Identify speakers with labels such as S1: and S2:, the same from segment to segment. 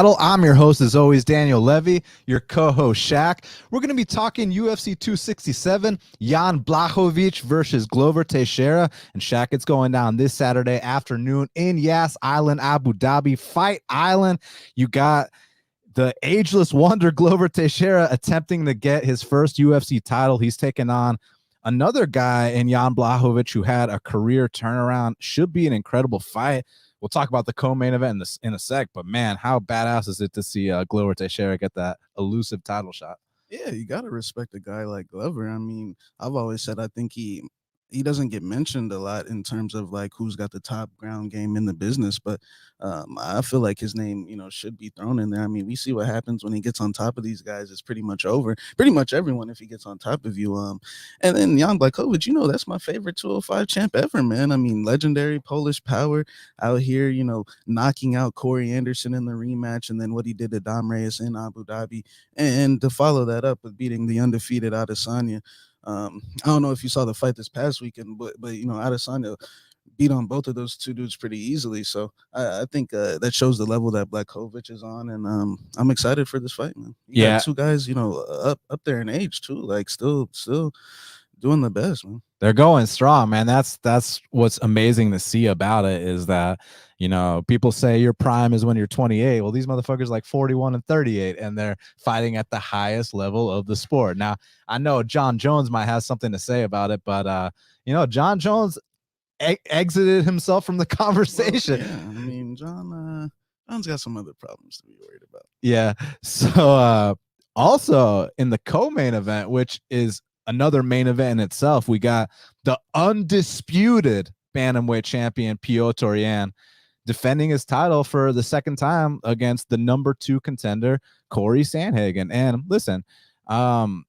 S1: I'm your host, as always, Daniel Levy, your co-host, Shaq. We're going to be talking UFC 267, Jan Blachowicz versus Glover Teixeira. And Shaq, it's going down this Saturday afternoon in Yas Island, Abu Dhabi. Fight Island. You got the ageless wonder, Glover Teixeira, attempting to get his first UFC title. He's taking on another guy in Jan Blachowicz who had a career turnaround. Should be an incredible fight. We'll talk about the co-main event in a sec, but man, how badass is it to see Glover Teixeira get that elusive title shot?
S2: Yeah, you got to respect a guy like Glover. I mean, I've always said I think he doesn't get mentioned a lot in terms of like who's got the top ground game in the business, but I feel like his name, should be thrown in there. I mean, we see what happens when he gets on top of these guys. It's pretty much over. Pretty much everyone if he gets on top of you. And then Jan Blachowicz, that's my favorite 205 champ ever, man. I mean, legendary Polish power out here, knocking out Corey Anderson in the rematch, and then what he did to Damir in Abu Dhabi, and to follow that up with beating the undefeated Adesanya. I don't know if you saw the fight this past weekend, but Adesanya beat on both of those two dudes pretty easily. So I think that shows the level that Blachowicz is on, and I'm excited for this fight, man. You got two guys, up there in age too, like still doing the best, man.
S1: They're going strong, man. That's what's amazing to see about it is that, people say your prime is when you're 28. Well, these motherfuckers like 41 and 38, and they're fighting at the highest level of the sport. Now, I know John Jones might have something to say about it, but John Jones exited himself from the conversation.
S2: Well, yeah, I mean, John's got some other problems to be worried about.
S1: Yeah. So also in the co-main event, which is another main event in itself, we got the undisputed bantamweight champion Piotr Yan defending his title for the second time against the number 2 contender Cory Sandhagen. And listen, when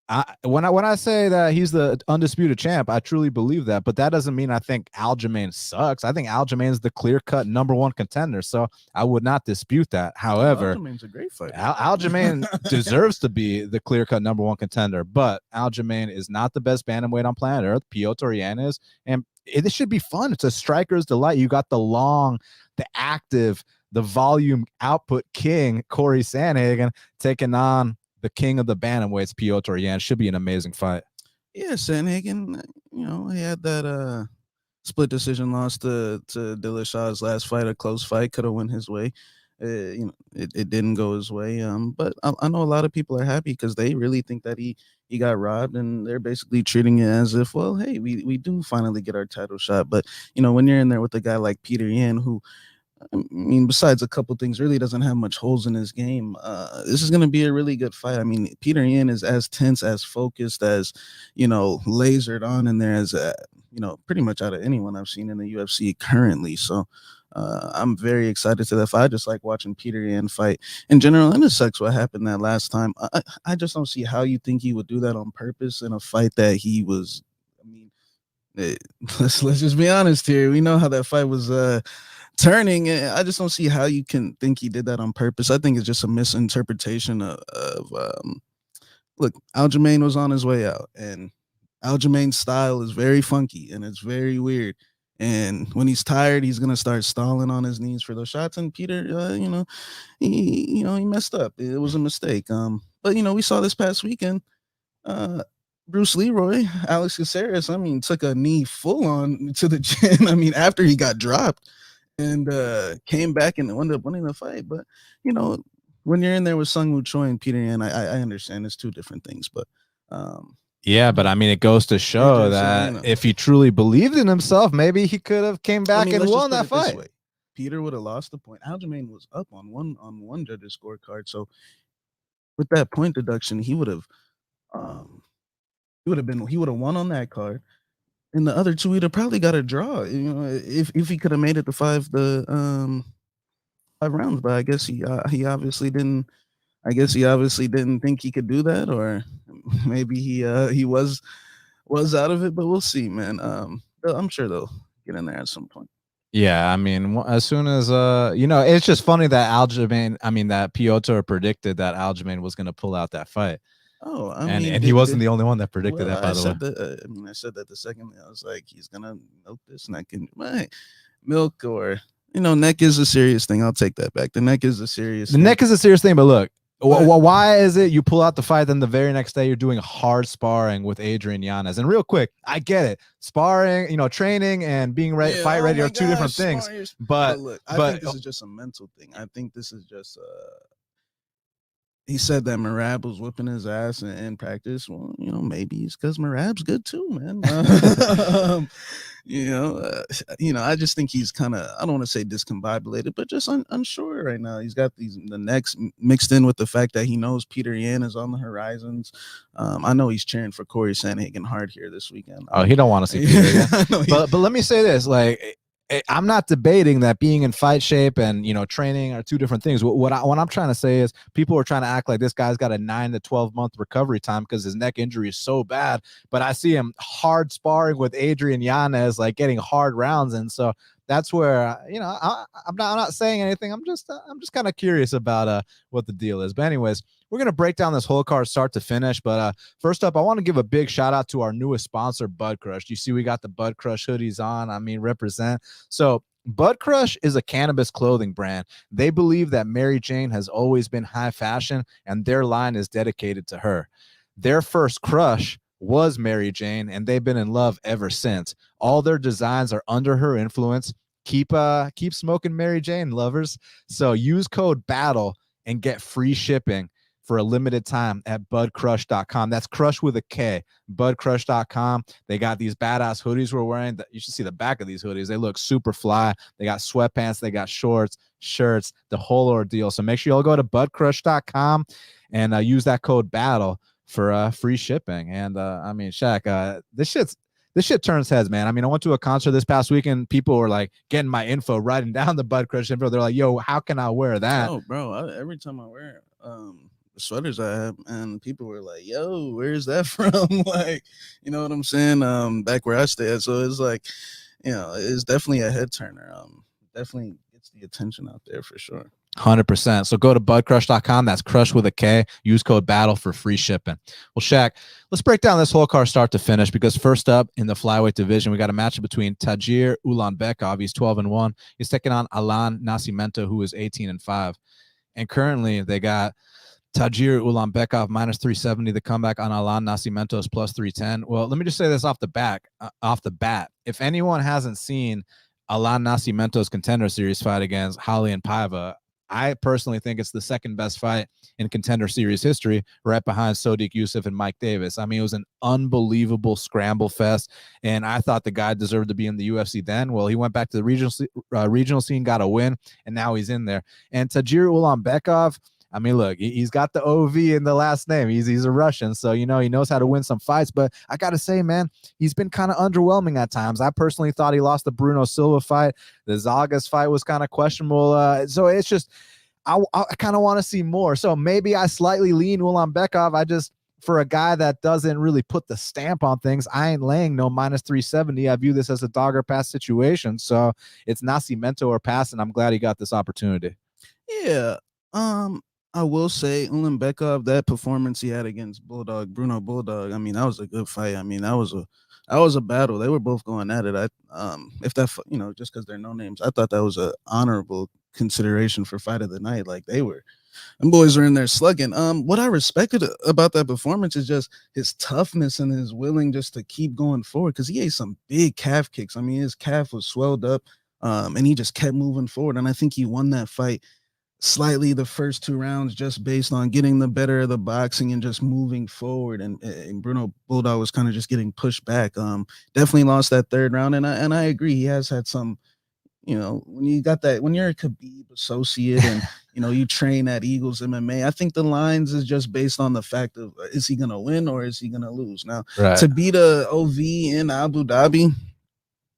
S1: I say that he's the undisputed champ, I truly believe that, but that doesn't mean I think Aljamain sucks. I think Aljamain is the clear-cut number 1 contender, so I would not dispute that. However,
S2: Aljamain's a great fighter.
S1: Aljamain deserves to be the clear-cut number 1 contender, but Aljamain is not the best bantamweight on planet Earth. Piotr Yan is, and it should be fun. It's a striker's delight. You got the long, the active, the volume output king, Cory Sandhagen, taking on the king of the bantamweights, Piotr Yan. Should be an amazing fight.
S2: Yeah, Sandhagen, he had that split decision loss to Dillashaw's last fight, a close fight, could have went his way. It didn't go his way. But I know a lot of people are happy because they really think that he got robbed, and they're basically treating it as if, well, hey, we do finally get our title shot. But when you're in there with a guy like Peter Yan, who, I mean, besides a couple things, really doesn't have much holes in his game. This is going to be a really good fight. I mean, Peter Yan is as tense, as focused, as, lasered on in there as, pretty much out of anyone I've seen in the UFC currently. So I'm very excited to that fight. I just like watching Peter Yan fight in general. And it sucks what happened that last time. I just don't see how you think he would do that on purpose in a fight that he was, I mean, let's just be honest here. We know how that fight was turning. I just don't see how you can think he did that on purpose. I think it's just a misinterpretation of look, Aljamain was on his way out, and Aljamain's style is very funky and it's very weird. And when he's tired, he's gonna start stalling on his knees for those shots. And Peter, he messed up. It was a mistake. But we saw this past weekend, Bruce Leroy, Alex Caceres, I mean, took a knee full on to the chin. I mean, after he got dropped, and came back and ended up winning the fight. But when you're in there with Sung Woo Choi and Peter Yan, I understand it's two different things. But
S1: yeah, but I mean, it goes to show that if he truly believed in himself, maybe he could have came back and won that fight.
S2: Peter would have lost the point. Aljamain was up on one judge's scorecard, so with that point deduction, he would have won on that card. And the other two, he'd have probably got a draw, if he could have made it to 5 rounds. But I guess he obviously didn't. I guess he obviously didn't think he could do that, or maybe he was out of it. But we'll see, man. I'm sure they'll get in there at some point.
S1: Yeah, I mean, as soon as it's just funny that that Piotr predicted that Aljamain was going to pull out that fight.
S2: Oh,
S1: and he wasn't the only one that predicted that, by the way.
S2: I said that the second I was like, he's gonna milk this, and I can milk, or neck is a serious thing. I'll take that back. The neck is a serious
S1: thing. Neck is a serious thing, but look, why is it you pull out the fight, then the very next day you're doing hard sparring with Adrian Yanez? And real quick, I get it. Sparring, training and being ready, fight ready are two different things. But
S2: look, I think this is just a mental thing. I think this is just he said that Merab was whipping his ass in practice. Well, maybe it's because Merab's good too, man. I just think he's kind of, I don't want to say discombobulated, but just unsure right now. He's got the necks mixed in with the fact that he knows Peter Yan is on the horizons. I know he's cheering for Cory Sandhagen hard here this weekend.
S1: Oh, he don't want to see Peter Yan. But let me say this, I'm not debating that being in fight shape and training are two different things. What I'm trying to say is people are trying to act like this guy's got a 9 to 12 month recovery time because his neck injury is so bad. But I see him hard sparring with Adrian Yanez, getting hard rounds, and so that's where I'm not saying anything. I'm just kind of curious about what the deal is. But anyways, we're gonna break down this whole card start to finish. But first up, I want to give a big shout out to our newest sponsor, BudKrush. You see, we got the BudKrush hoodies on. I mean, represent. So BudKrush is a cannabis clothing brand. They believe that Mary Jane has always been high fashion, and their line is dedicated to her. Their first crush was Mary Jane, and they've been in love ever since. All their designs are under her influence. Keep smoking, Mary Jane lovers. So use code BATTLE and get free shipping for a limited time at budkrush.com. That's crush with a K, budkrush.com. They got these badass hoodies we're wearing. You should see the back of these hoodies. They look super fly. They got sweatpants, they got shorts, shirts, the whole ordeal. So make sure you all go to budkrush.com and use that code BATTLE for free shipping. And I mean, Shaq, this shit turns heads, man. I mean, I went to a concert this past weekend. People were getting my info, writing down the BudKrush info. They're like, yo, how can I wear that?
S2: Oh, bro, every time I wear the sweaters I have, and people were like, yo, where's that from? You know what I'm saying? Back where I stay at. So it's it's definitely a head turner. Definitely gets the attention out there for sure.
S1: 100%. So go to budkrush.com. That's crush with a K. Use code BATTLE for free shipping. Well, Shaq, let's break down this whole card start to finish, because first up in the flyweight division, we got a matchup between Tagir Ulanbekov. He's 12-1. He's taking on Allan Nascimento, who is 18-5. And currently they got Tagir Ulanbekov minus 370. The comeback on Allan Nascimento is plus 310. Well, let me just say this off the bat. If anyone hasn't seen Allan Nascimento's Contender Series fight against Raulian Paiva, I personally think it's the second best fight in Contender Series history, right behind Sodiq Yusuff and Mike Davis. I mean, it was an unbelievable scramble fest, and I thought the guy deserved to be in the UFC then. Well, he went back to the regional scene, got a win, and now he's in there. And Tagir Ulanbekov, I mean, look, he's got the OV in the last name. He's a Russian, so he knows how to win some fights. But I gotta say, man, he's been kind of underwhelming at times. I personally thought he lost the Bruno Silva fight. The Zagas fight was kind of questionable. So it's just I kind of want to see more. So maybe I slightly lean Ulanbekov. For a guy that doesn't really put the stamp on things, I ain't laying no minus 370. I view this as a dog or pass situation. So it's Nascimento or pass, and I'm glad he got this opportunity.
S2: Yeah. I will say Ulanbekov, that performance he had against Bruno Bulldog, I mean, that was a good fight. I mean, that was a battle. They were both going at it. If that, just because they're no names, I thought that was an honorable consideration for fight of the night. Them boys were in there slugging. What I respected about that performance is just his toughness and his willing just to keep going forward, because he ate some big calf kicks. I mean, his calf was swelled up, and he just kept moving forward. And I think he won that fight slightly the first 2 rounds just based on getting the better of the boxing and just moving forward. And Bruno Bulldog was kind of just getting pushed back. Definitely lost that 3rd round. And I agree. He has had some, when you're a Khabib associate and, you train at Eagles MMA, I think the lines is just based on the fact of, is he going to win or is he going to lose? Now, to beat a OV in Abu Dhabi,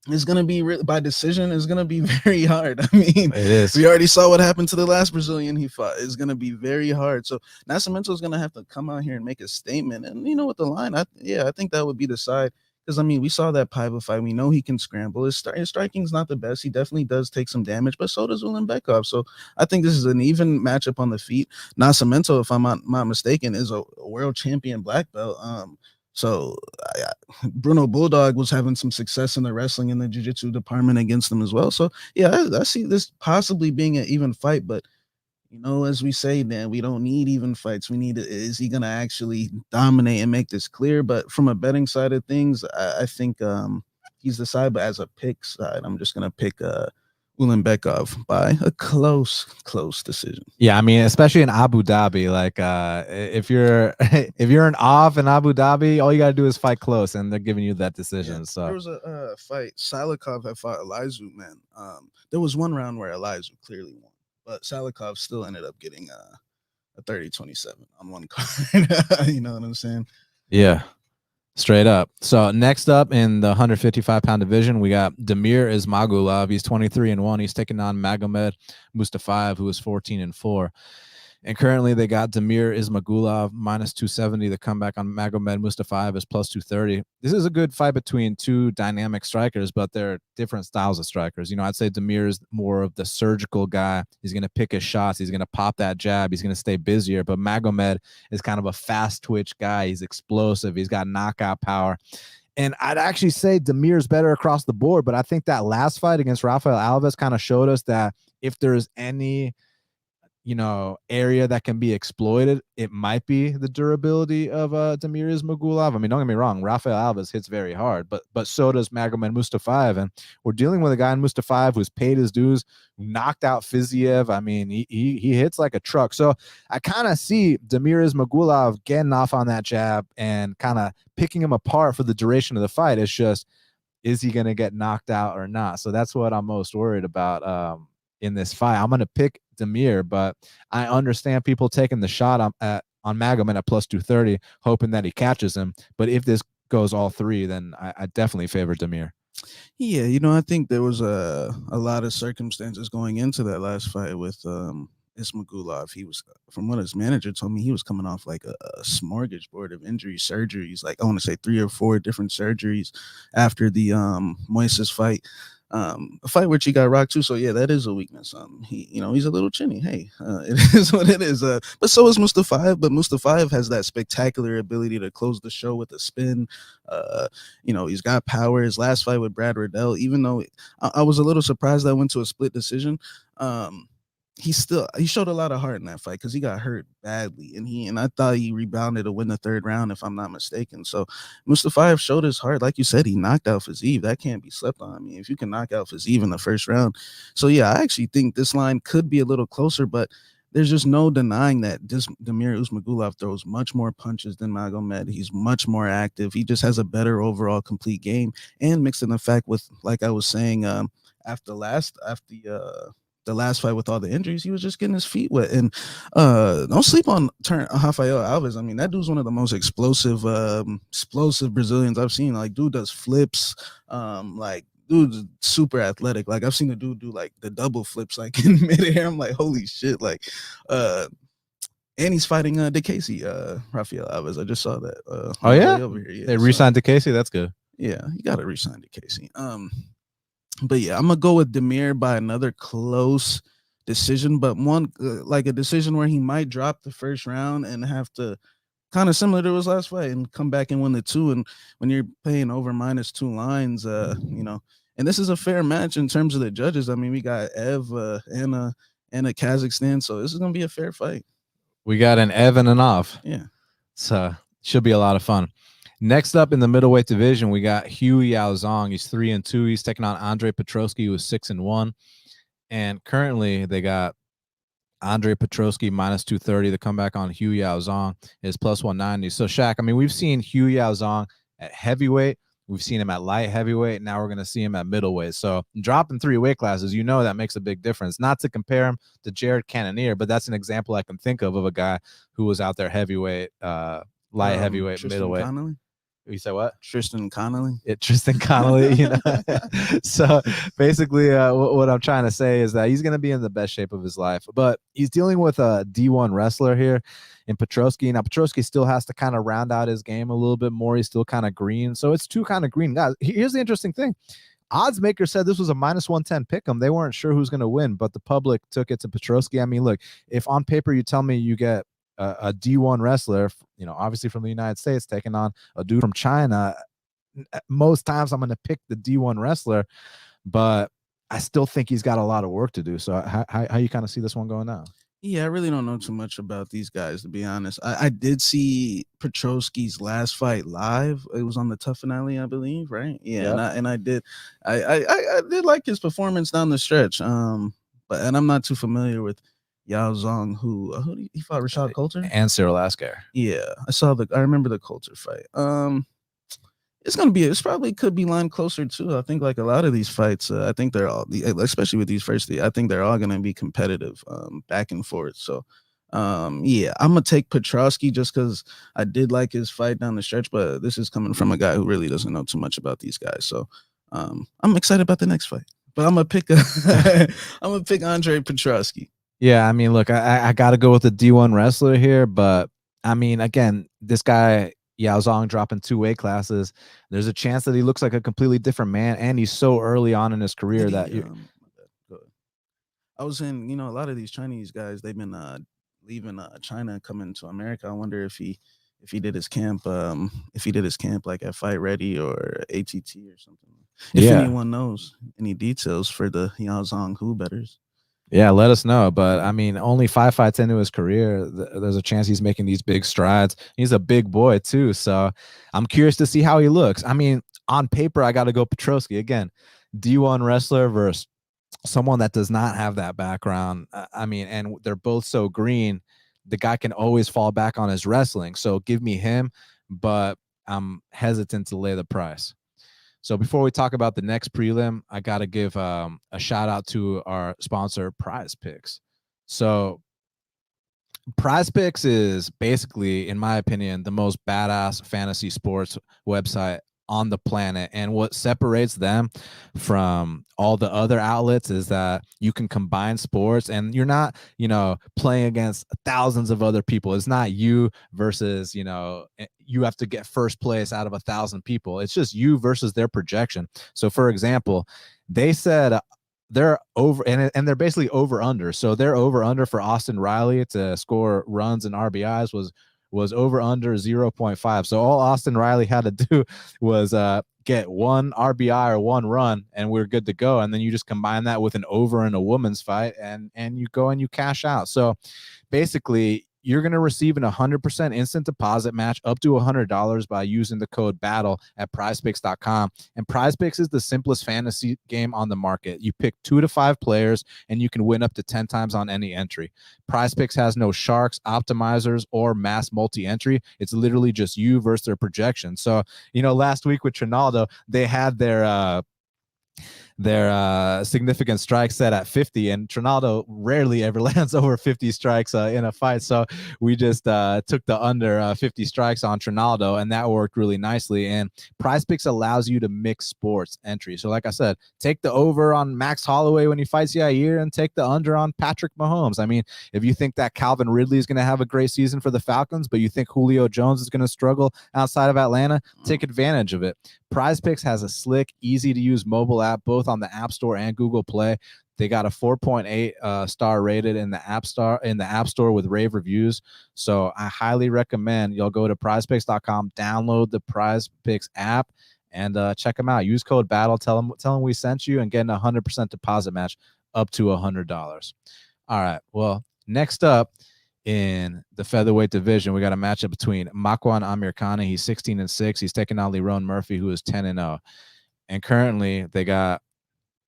S2: it's going to be by decision. Is going to be very hard. I mean,
S1: it is.
S2: We already saw what happened to the last Brazilian he fought. It's going to be very hard. So Nascimento is going to have to come out here and make a statement. And with the line, I think that would be the side, because I mean, we saw that Paiva fight. We know he can scramble. His striking's not the best. He definitely does take some damage, but so does Ulanbekov. So I think this is an even matchup on the feet. Nascimento, if I'm not mistaken, is a world champion black belt. So Bruno Bulldog was having some success in the wrestling and the jiu-jitsu department against them as well. So yeah, I see this possibly being an even fight, but as we say, man, we don't need even fights. We need, is he going to actually dominate and make this clear? But from a betting side of things, I think he's the side, but as a pick side, I'm just going to pick Ulanbekov by a close decision.
S1: Yeah, I mean, especially in Abu Dhabi, like if you're if you're an off in Abu Dhabi, all you gotta do is fight close, and they're giving you that decision.
S2: Yeah,
S1: so
S2: there was a fight. Salikov had fought Elizeu, man. There was one round where Elizeu clearly won, but Salikov still ended up getting a 30-27 on one card. You know what I'm saying?
S1: Yeah. Straight up. So next up in the 155-pound division, we got Damir Ismagulov. He's 23-1. He's taking on Magomed Mustafaev, who is 14-4. And currently they got Damir Ismagulov minus 270. The comeback on Magomed Mustafaev is plus 230. This is a good fight between two dynamic strikers, but they're different styles of strikers. I'd say Damir is more of the surgical guy. He's going to pick his shots. He's going to pop that jab. He's going to stay busier. But Magomed is kind of a fast twitch guy. He's explosive. He's got knockout power. And I'd actually say Damir's better across the board, but I think that last fight against Rafael Alves kind of showed us that if there's any area that can be exploited, it might be the durability of Damir Ismagulov. I mean, don't get me wrong, Rafael Alves hits very hard, but so does Magomed Mustafaev, and we're dealing with a guy in Mustafaev who's paid his dues, who knocked out Fiziev. I mean, he hits like a truck. So I kind of see Damir Ismagulov getting off on that jab and kind of picking him apart for the duration of the fight. It's just, is he going to get knocked out or not? So that's what I'm most worried about in this fight. I'm going to pick Damir, but I understand people taking the shot on Magomed at plus 230, hoping that he catches him. But if this goes all three, then I definitely favor Damir.
S2: Yeah, I think there was a lot of circumstances going into that last fight with Ismagulov. He was, from what his manager told me, he was coming off like a smorgasbord of injury surgeries. Like I want to say 3 or 4 different surgeries after the Moises fight. A fight which he got rocked too, so yeah, that is a weakness. He's a little chinny. Hey, it is what it is. But so is Mustafaev. But Mustafaev has that spectacular ability to close the show with a spin. He's got power. His last fight with Brad Riddell, even though I was a little surprised that went to a split decision. He showed a lot of heart in that fight because he got hurt badly, and I thought he rebounded to win the 3rd round, if I'm not mistaken. So Mustafaev showed his heart. Like you said, he knocked out Fiziev. That can't be slept on. I mean, if you can knock out Fiziev in the 1st round. So yeah, I actually think this line could be a little closer, but there's just no denying that Damir Ismagulov throws much more punches than Magomed. He's much more active. He just has a better overall complete game, and mixed in the fact with, like I was saying, after the last fight with all the injuries, he was just getting his feet wet. And don't sleep on Rafael Alves. I mean, that dude's one of the most explosive Brazilians I've seen. Like, dude does flips. Dude's super athletic. Like, I've seen the dude do like the double flips like in midair. I'm like, holy shit. Like, and he's fighting DeCasey, Rafael Alves. I just saw that.
S1: Oh yeah,
S2: over here. Yeah,
S1: they re-signed DeCasey. That's good.
S2: Yeah, you got to re-sign DeCasey. But yeah, I'm gonna go with Damir by another close decision, but one like a decision where he might drop the 1st round and have to, kind of similar to his last fight, and come back and win the 2. And when you're paying over -2 lines, and this is a fair match in terms of the judges. I mean, we got Ev and a Kazakhstan, so this is gonna be a fair fight.
S1: We got an Ev and an Off.
S2: Yeah,
S1: so should be a lot of fun. Next up in the middleweight division, we got Yaozong. He's 3-2. He's taking on Andre Petroski, who is 6-1. And currently they got Andre Petroski minus 230. The comeback on Yaozong is plus 190. So Shaq, I mean, we've seen Yaozong at heavyweight. We've seen him at light heavyweight. Now we're going to see him at middleweight. So dropping 3 weight classes, that makes a big difference. Not to compare him to Jared Cannonier, but that's an example I can think of a guy who was out there heavyweight, light heavyweight,
S2: Tristan
S1: middleweight.
S2: Connolly?
S1: You said what?
S2: Tristan Connolly.
S1: Yeah, Tristan Connolly. So basically, what I'm trying to say is that he's going to be in the best shape of his life, but he's dealing with a D1 wrestler here in Petroski. Now Petroski still has to kind of round out his game a little bit more. He's still kind of green, so it's 2 kind of green guys. Here's the interesting thing: odds maker said this was a -110 pick'em. They weren't sure who's going to win, but the public took it to Petroski. I mean, look, if on paper you tell me you get a D1 wrestler, obviously from the United States, taking on a dude from China. Most times I'm going to pick the D1 wrestler, but I still think he's got a lot of work to do. So how you kind of see this one going now?
S2: Yeah, I really don't know too much about these guys, to be honest. I did see Petroski's last fight live. It was on the Tough Finale, I believe, right? Yeah,
S1: Yep.
S2: and I did like his performance down the stretch. But I'm not too familiar with Yaozong, who he fought Rashad Coulter
S1: and Cyril Asker.
S2: Yeah, I remember the Coulter fight. It's probably could be lined closer too. I think like a lot of these fights, I think they're all, especially with these first three, I think they're all going to be competitive, back and forth. So, yeah, I'm gonna take Petroski just because I did like his fight down the stretch, but this is coming from a guy who really doesn't know too much about these guys. So, I'm excited about the next fight, but I'm gonna pick Andre Petroski.
S1: Yeah, I mean, look, I got to go with the D1 wrestler here, but I mean, again, this guy Yaozong dropping 2 weight classes. There's a chance that he looks like a completely different man, and he's so early on in his career that
S2: I was in, a lot of these Chinese guys, they've been leaving China and coming to America. I wonder if he did his camp, like at Fight Ready or ATT or something. If anyone knows any details for the Yaozong Who betters.
S1: Yeah, let us know. But I mean, only 5 fights into his career, there's a chance he's making these big strides. He's a big boy too, so I'm curious to see how he looks. I mean, on paper, I got to go Petroski again, D1 wrestler versus someone that does not have that background. I mean, and they're both so green. The guy can always fall back on his wrestling, so give me him. But I'm hesitant to lay the price. So before we talk about the next prelim, I got to give a shout out to our sponsor, PrizePicks. So PrizePicks is basically, in my opinion, the most badass fantasy sports website on the planet. And what separates them from all the other outlets is that you can combine sports, and you're not, playing against thousands of other people. It's not you versus, you have to get first place out of 1,000 people. It's just you versus their projection. So for example, they said they're over, and they're basically over under. So they're over under for Austin Riley to score runs and RBIs was over under 0.5. So all Austin Riley had to do was get 1 RBI or 1 run, and we're good to go. And then you just combine that with an over in a women's fight, and you go and you cash out. So basically, you're going to receive an 100% instant deposit match up to $100 by using the code BATTLE at prizepicks.com. And PrizePicks is the simplest fantasy game on the market. You pick 2 to 5 players, and you can win up to 10 times on any entry. PrizePicks has no sharks, optimizers, or mass multi-entry. It's literally just you versus their projection. So, last week with Trinaldo, they had their significant strike set at 50, and Trinaldo rarely ever lands over 50 strikes in a fight. So we just took the under 50 strikes on Trinaldo, and that worked really nicely. And PrizePicks allows you to mix sports entry. So like I said, take the over on Max Holloway when he fights Yair, and take the under on Patrick Mahomes. I mean, if you think that Calvin Ridley is going to have a great season for the Falcons, but you think Julio Jones is going to struggle outside of Atlanta, take advantage of it. PrizePicks has a slick, easy-to-use mobile app, both on the App Store and Google Play. They got a 4.8 star rated in the App Store with rave reviews. So I highly recommend you'll go to prizepicks.com, download the PrizePicks app, and check them out. Use code BATTLE. Tell them we sent you, and get a 100% deposit match up to $100. All right. Well, next up in the featherweight division, we got a matchup between Makwan Amirkhani. He's 16-6. He's taking on Lerone Murphy, who is 10-0. And currently, they got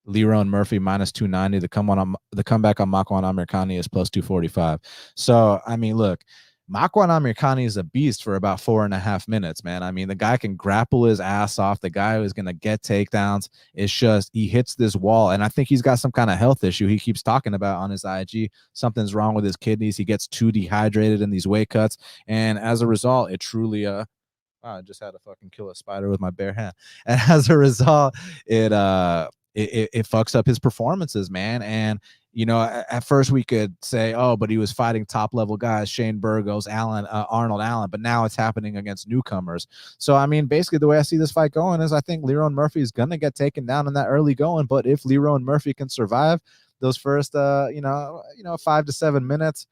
S1: Lerone Murphy minus 290. The comeback on Makwan Amirkhani is plus 245. So, I mean, look, Makwan Amirkhani is a beast for about 4.5 minutes, man. I mean, the guy can grapple his ass off. The guy who's going to get takedowns. It's just he hits this wall, and I think he's got some kind of health issue he keeps talking about on his IG. Something's wrong with his kidneys. He gets too dehydrated in these weight cuts, and as a result, it truly wow, I just had to fucking kill a spider with my bare hand. And as a result, it fucks up his performances, man. And at first we could say, oh, but he was fighting top level guys, Shane Burgos, Arnold Allen, but now it's happening against newcomers. So I mean, basically the way I see this fight going is I think Lerone Murphy is gonna get taken down in that early going, but if Lerone Murphy can survive those first 5 to 7 minutes,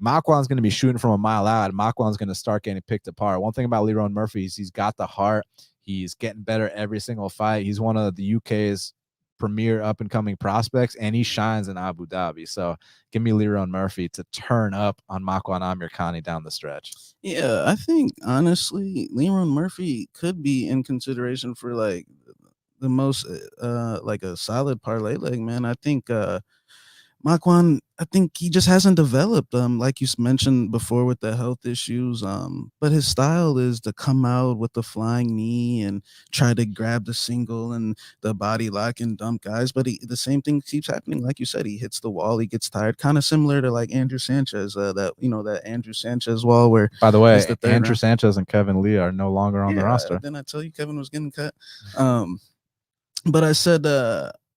S1: Makwan's going to be shooting from a mile out, and Makwan's going to start getting picked apart. One thing about Lerone Murphy is he's got the heart. He's getting better every single fight. He's one of the UK's premier up-and-coming prospects, and he shines in Abu Dhabi. So give me Lerone Murphy to turn up on Makwan Amirkhani down the stretch.
S2: Yeah, I think honestly, Lerone Murphy could be in consideration for like the most like a solid parlay leg, man. I think Makwan, I think he just hasn't developed, like you mentioned before with the health issues. But his style is to come out with the flying knee and try to grab the single and the body lock and dump guys. But the same thing keeps happening. Like you said, he hits the wall, he gets tired, kind of similar to like Andrew Sanchez, that Andrew Sanchez wall where,
S1: by the way,
S2: the
S1: Andrew
S2: round.
S1: Sanchez and Kevin Lee are no longer on the roster.
S2: Didn't I tell you Kevin was getting cut? But I said,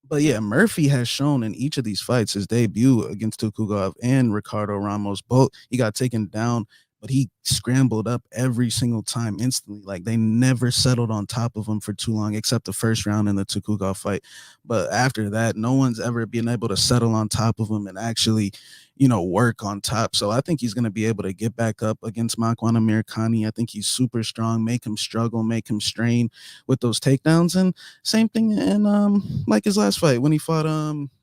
S2: but yeah, Murphy has shown in each of these fights, his debut against Tukhugov and Ricardo Ramos, both he got taken down, but he scrambled up every single time instantly. Like they never settled on top of him for too long, except the first round in the Tukhugov fight. But after that, no one's ever been able to settle on top of him and actually, work on top. So I think he's going to be able to get back up against Makwan Amirkhani. I think he's super strong, make him struggle, make him strain with those takedowns. And same thing in like his last fight when he fought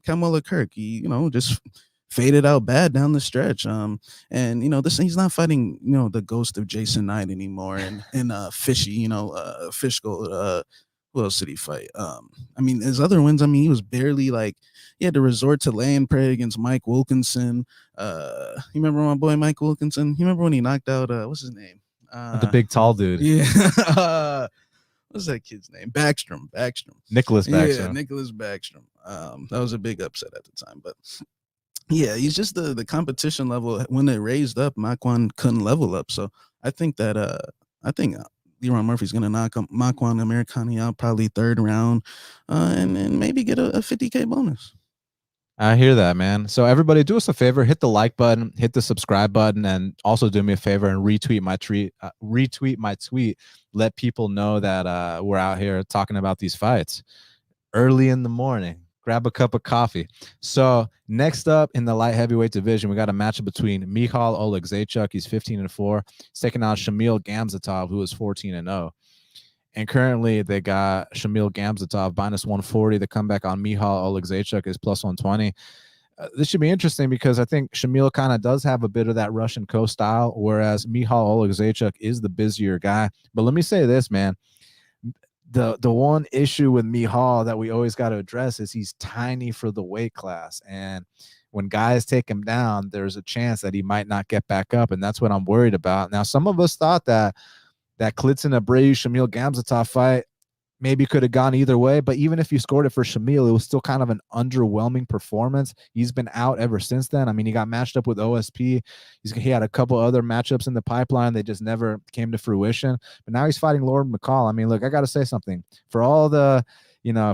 S2: Kamala Kirk. He, just faded out bad down the stretch. And this he's not fighting, the ghost of Jason Knight anymore and Fishy, Fish Gold. Who else did he fight? His other wins, he was barely like he had to resort to lay and pray against Mike Wilkinson. You remember my boy Mike Wilkinson? You remember when he knocked out what's his name?
S1: The big tall dude.
S2: Yeah. What's that kid's name? Backstrom.
S1: Nicholas Backstrom.
S2: Yeah, Nicholas Backstrom. That was a big upset at the time, but yeah, he's just the competition level when it raised up, Makwan couldn't level up. So I think that Lerone Murphy's gonna knock Makwan Amirkhani out probably third round, and maybe get a $50K bonus.
S1: I hear that, man. So everybody, do us a favor: hit the like button, hit the subscribe button, and also do me a favor and retweet my tweet. Let people know that we're out here talking about these fights early in the morning. Grab a cup of coffee. So next up in the light heavyweight division, we got a matchup between Michal Oleksiejczuk. He's 15-4. He's taking on Shamil Gamzatov, who is 14-0. And currently they got Shamil Gamzatov -140. The comeback on Michal Oleksiejczuk is +120. This should be interesting because I think Shamil kind of does have a bit of that Russian coast style, whereas Michal Oleksiejczuk is the busier guy. But let me say this, man. The one issue with Michal that we always got to address is he's tiny for the weight class. And when guys take him down, there's a chance that he might not get back up. And that's what I'm worried about. Now, some of us thought that Klidson Abreu Shamil Gamzatov fight maybe could have gone either way, but even if you scored it for Shamil, it was still kind of an underwhelming performance. He's been out ever since then. He got matched up with OSP. He had a couple other matchups in the pipeline. They just never came to fruition. But now he's fighting Lord McCall. Look, I got to say something. For all the,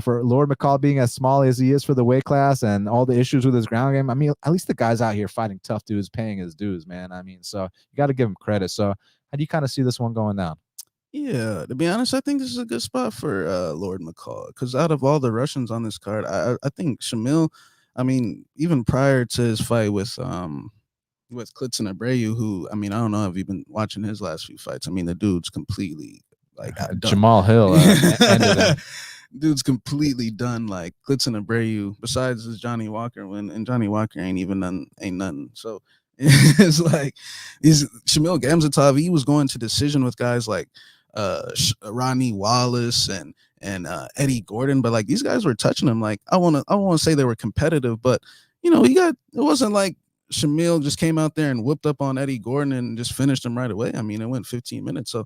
S1: for Lord McCall being as small as he is for the weight class and all the issues with his ground game, at least the guy's out here fighting tough dudes, paying his dues, man. So you got to give him credit. So how do you kind of see this one going down?
S2: Yeah, to be honest, I think this is a good spot for Lord McCall because out of all the Russians on this card, I think Shamil, even prior to his fight with Klidson Abreu, who I don't know if you've been watching his last few fights. The dude's completely like
S1: Jamal Hill.
S2: Dude's completely done. Like Klidson Abreu, besides his Johnny Walker win, and Johnny Walker ain't nothing. So it's like Shamil Gamzatov. He was going to decision with guys like Ronnie Wallace and Eddie Gordon, but like these guys were touching him. Like I want to say they were competitive, but it wasn't like Shamil just came out there and whooped up on Eddie Gordon and just finished him right away. It went 15 minutes. So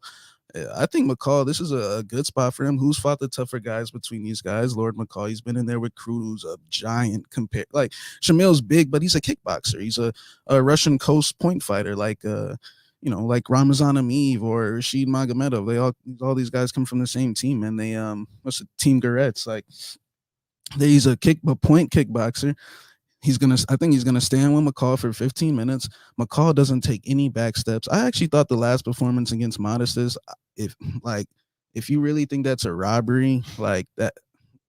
S2: I think McCall, this is a good spot for him. Who's fought the tougher guys between these guys? Lord McCall, he's been in there with Cruz, a giant compared. Like Shamil's big, but he's a kickboxer. He's a Russian coast point fighter, like like Ramazan Ameev or Rashid Magomedov. All these guys come from the same team, and they what's the Team Goretz? Like he's a point kickboxer. I think he's gonna stand with McCall for 15 minutes. McCall doesn't take any back steps. I actually thought the last performance against Modestas, if you really think that's a robbery, like that,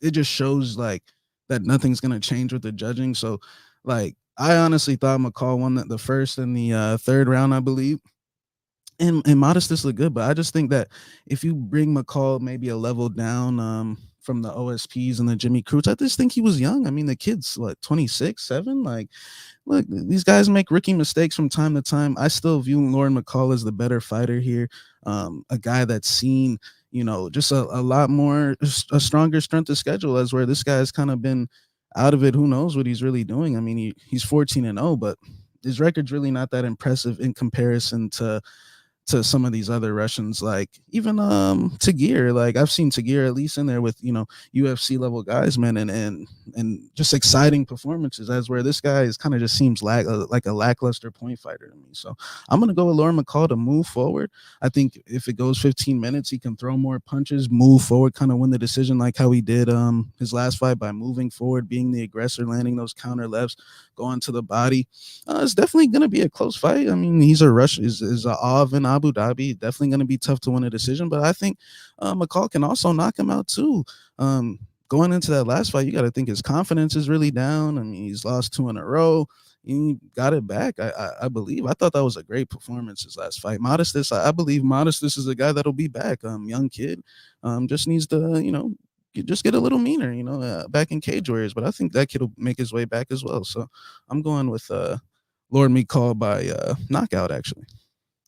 S2: it just shows like that nothing's gonna change with the judging. So like I honestly thought McCall won the first and the third round, I believe. And Modestus look good, but I just think that if you bring McCall maybe a level down from the OSPs and the Jimmy Cruz, I just think he was young. I mean, the kid's what, 26, 7? Like, look, these guys make rookie mistakes from time to time. I still view Lauren McCall as the better fighter here. A guy that's seen, just a lot more, a stronger strength of schedule, as where this guy's kind of been out of it. Who knows what he's really doing? I mean, he's 14-0, but his record's really not that impressive in comparison to some of these other Russians, like even Tagir. Like, I've seen Tagir at least in there with UFC level guys, man, and just exciting performances, as where this guy is kind of just seems like a lackluster point fighter to me. So I'm gonna go with Lauren McCall to move forward. I think if it goes 15 minutes, he can throw more punches, move forward, kind of win the decision like how he did his last fight, by moving forward, being the aggressor, landing those counter lefts, going to the body. It's definitely going to be a close fight. I mean, he's a Rush, is a Av in Abu Dhabi. Definitely going to be tough to win a decision, but I think McCall can also knock him out too. Going into that last fight, you got to think his confidence is really down. I mean, he's lost 2 in a row. He got it back, I believe. I thought that was a great performance, his last fight. Modestus, I believe Modestus is a guy that'll be back. Young kid, just needs to, just get a little meaner, back in Cage Warriors. But I think that kid will make his way back as well. So I'm going with Lord McCall by knockout, actually.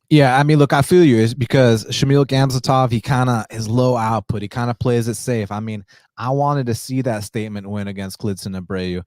S1: Yeah, I mean, look, I feel you. Is because Shamil Gamzatov, he kind of his low output. He kind of plays it safe. I mean, I wanted to see that statement win against Klidson Abreu,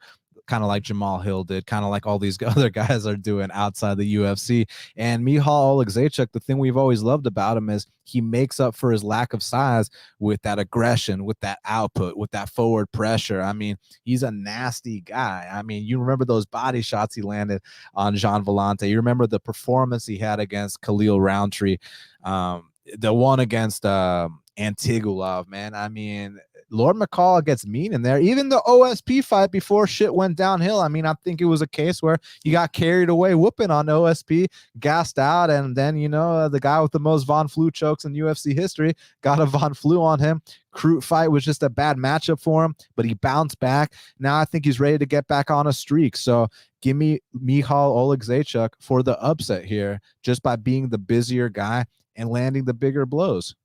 S1: kind of like Jamal Hill did, kind of like all these other guys are doing outside the UFC. And Michal Oleksiejczuk, the thing we've always loved about him is he makes up for his lack of size with that aggression, with that output, with that forward pressure. I mean, he's a nasty guy. I mean, you remember those body shots he landed on Jean Vellante. You remember the performance he had against Khalil Roundtree, the one against Antigulov, man. I mean, Lord McCall gets mean in there. Even the OSP fight before shit went downhill, I mean, I think it was a case where he got carried away whooping on OSP, gassed out, and then, the guy with the most Von Flue chokes in UFC history got a Von Flue on him. Crute fight was just a bad matchup for him, but he bounced back. Now I think he's ready to get back on a streak. So give me Michal Oleksiejczuk for the upset here, just by being the busier guy and landing the bigger blows.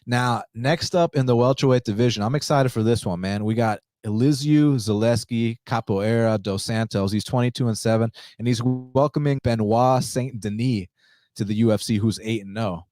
S1: Now, next up in the welterweight division, I'm excited for this one, man. We got Elizeu, Zaleski, Capoeira, Dos Santos. He's 22-7, and he's welcoming Benoit Saint Denis to the UFC, who's 8-0.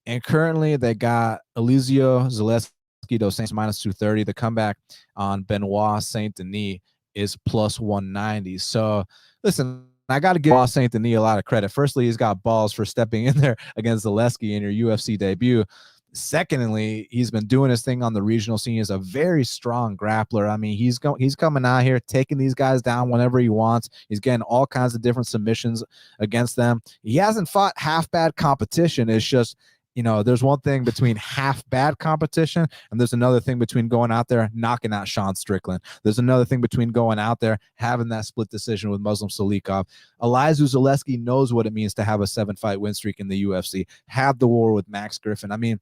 S1: And currently, they got Elizeu, Zaleski, Dos Santos minus 230. The comeback on Benoit Saint Denis is plus 190. So, listen, I got to give Saint Denis a lot of credit. Firstly, he's got balls for stepping in there against Zaleski in your UFC debut. Secondly, he's been doing his thing on the regional scene. He's a very strong grappler. I mean, he's coming out here, taking these guys down whenever he wants. He's getting all kinds of different submissions against them. He hasn't fought half bad competition. It's just, there's one thing between half bad competition, and there's another thing between going out there knocking out Sean Strickland. There's another thing between going out there having that split decision with Muslim Salikov. Elizeu Zaleski knows what it means to have a 7-fight win streak in the UFC, have the war with Max Griffin. I mean,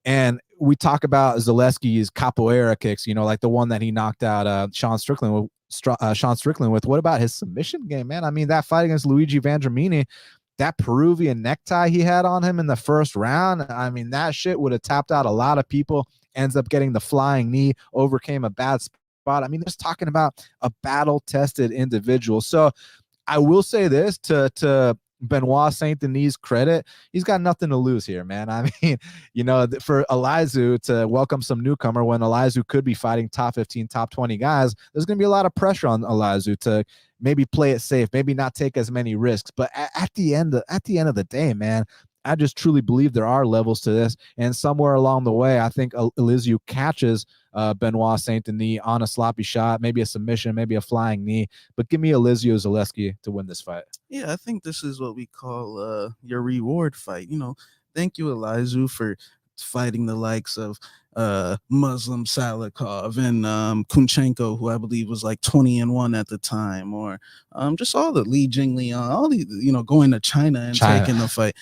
S1: and we talk about Zaleski's capoeira kicks, like the one that he knocked out Sean Strickland with. What about his submission game, man? I mean, that fight against Luigi Vendramini, that Peruvian necktie he had on him in the first round, I mean, that shit would have tapped out a lot of people. Ends up getting the flying knee, overcame a bad spot. I mean, just talking about a battle-tested individual. So I will say this to Benoit Saint Denis' credit, he's got nothing to lose here, man. I mean, for Elizeu to welcome some newcomer when Elizeu could be fighting top 15, top 20 guys, there's going to be a lot of pressure on Elizeu to maybe play it safe, maybe not take as many risks. But at the end of the day, man, I just truly believe there are levels to this. And somewhere along the way, I think Elizeu catches Benoit Saint Denis on a sloppy shot, maybe a submission, maybe a flying knee. But give me Elizeu Zaleski to win this fight.
S2: Yeah, I think this is what we call your reward fight. Thank you, Elizeu, for fighting the likes of Muslim Salikov and Kunchenko, who I believe was like 20-1 at the time, or just all the Li Jingliang, all the going to China and taking the fight.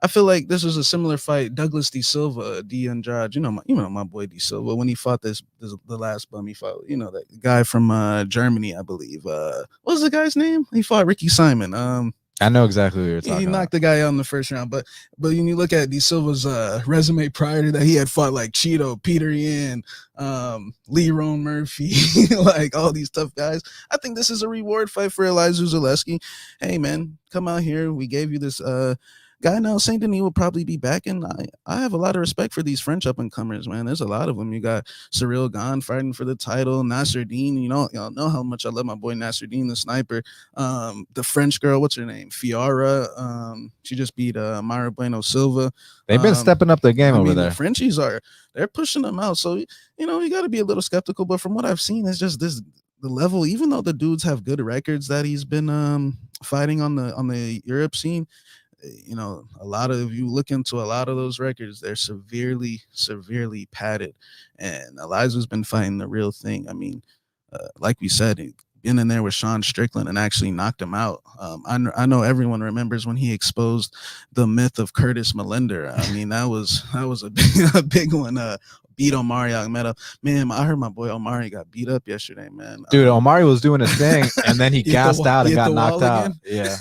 S2: I feel like this was a similar fight. Douglas D Silva, D Andrade, my boy D Silva, when he fought the last bum he fought, that guy from Germany, I believe. What was the guy's name? He fought Ricky Simon.
S1: I know exactly what you're talking
S2: he
S1: about.
S2: knocked the guy out in the first round, but when you look at D Silva's resume prior to that, he had fought like Cheeto, Peter Yan, Lerone Murphy, like all these tough guys. I think this is a reward fight for Elizeu Zaleski. Hey man, come out here. We gave you this guy now. Saint Denis will probably be back, and I have a lot of respect for these French up and comers, man. There's a lot of them. You got Cyril Gane fighting for the title, Nasruddin. Y'all know how much I love my boy Nasruddin, the sniper. The French girl, what's her name? Fiora. She just beat Mayra Bueno Silva.
S1: They've been stepping up their game over there.
S2: The Frenchies they're pushing them out. So you got to be a little skeptical. But from what I've seen, it's just the level. Even though the dudes have good records that he's been fighting on the Europe scene. A lot of you look into a lot of those records, they're severely padded, and Elizeu's been fighting the real thing. I mean, like we said, been in there with Sean Strickland and actually knocked him out. I know everyone remembers when he exposed the myth of Curtis Millender. I mean, that was a big one. Beat Omari Akhmedov. Man, I heard my boy Omari got beat up yesterday, man.
S1: Dude, Omari was doing his thing, and then he gassed out and got knocked out. Yeah.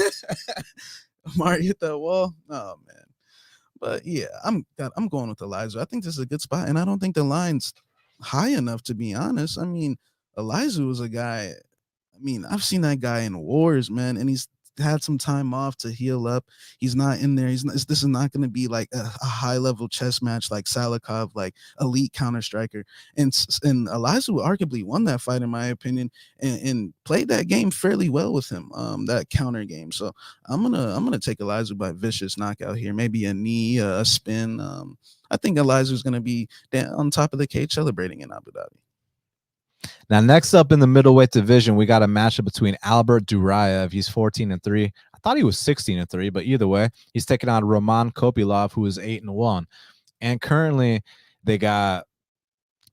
S2: Omari hit that wall. Oh man, but yeah, I'm going with Elizeu. I think this is a good spot, and I don't think the line's high enough, to be honest. I mean, Elizeu was a guy. I mean, I've seen that guy in wars, man, and he's had some time off to heal up. He's not in there. This is not going to be like a high level chess match like Salikov, like elite counter striker. And Elizeu arguably won that fight, in my opinion, and played that game fairly well with him, that counter game. So I'm gonna take Elizeu by vicious knockout here, maybe a knee, a spin. I think Elizeu's gonna be on top of the cage celebrating in Abu Dhabi.
S1: Now, next up in the middleweight division, we got a matchup between Albert Duraev. He's 14-3. I thought he was 16-3, but either way, he's taking on Roman Kopylov, who is 8-1. And currently, they got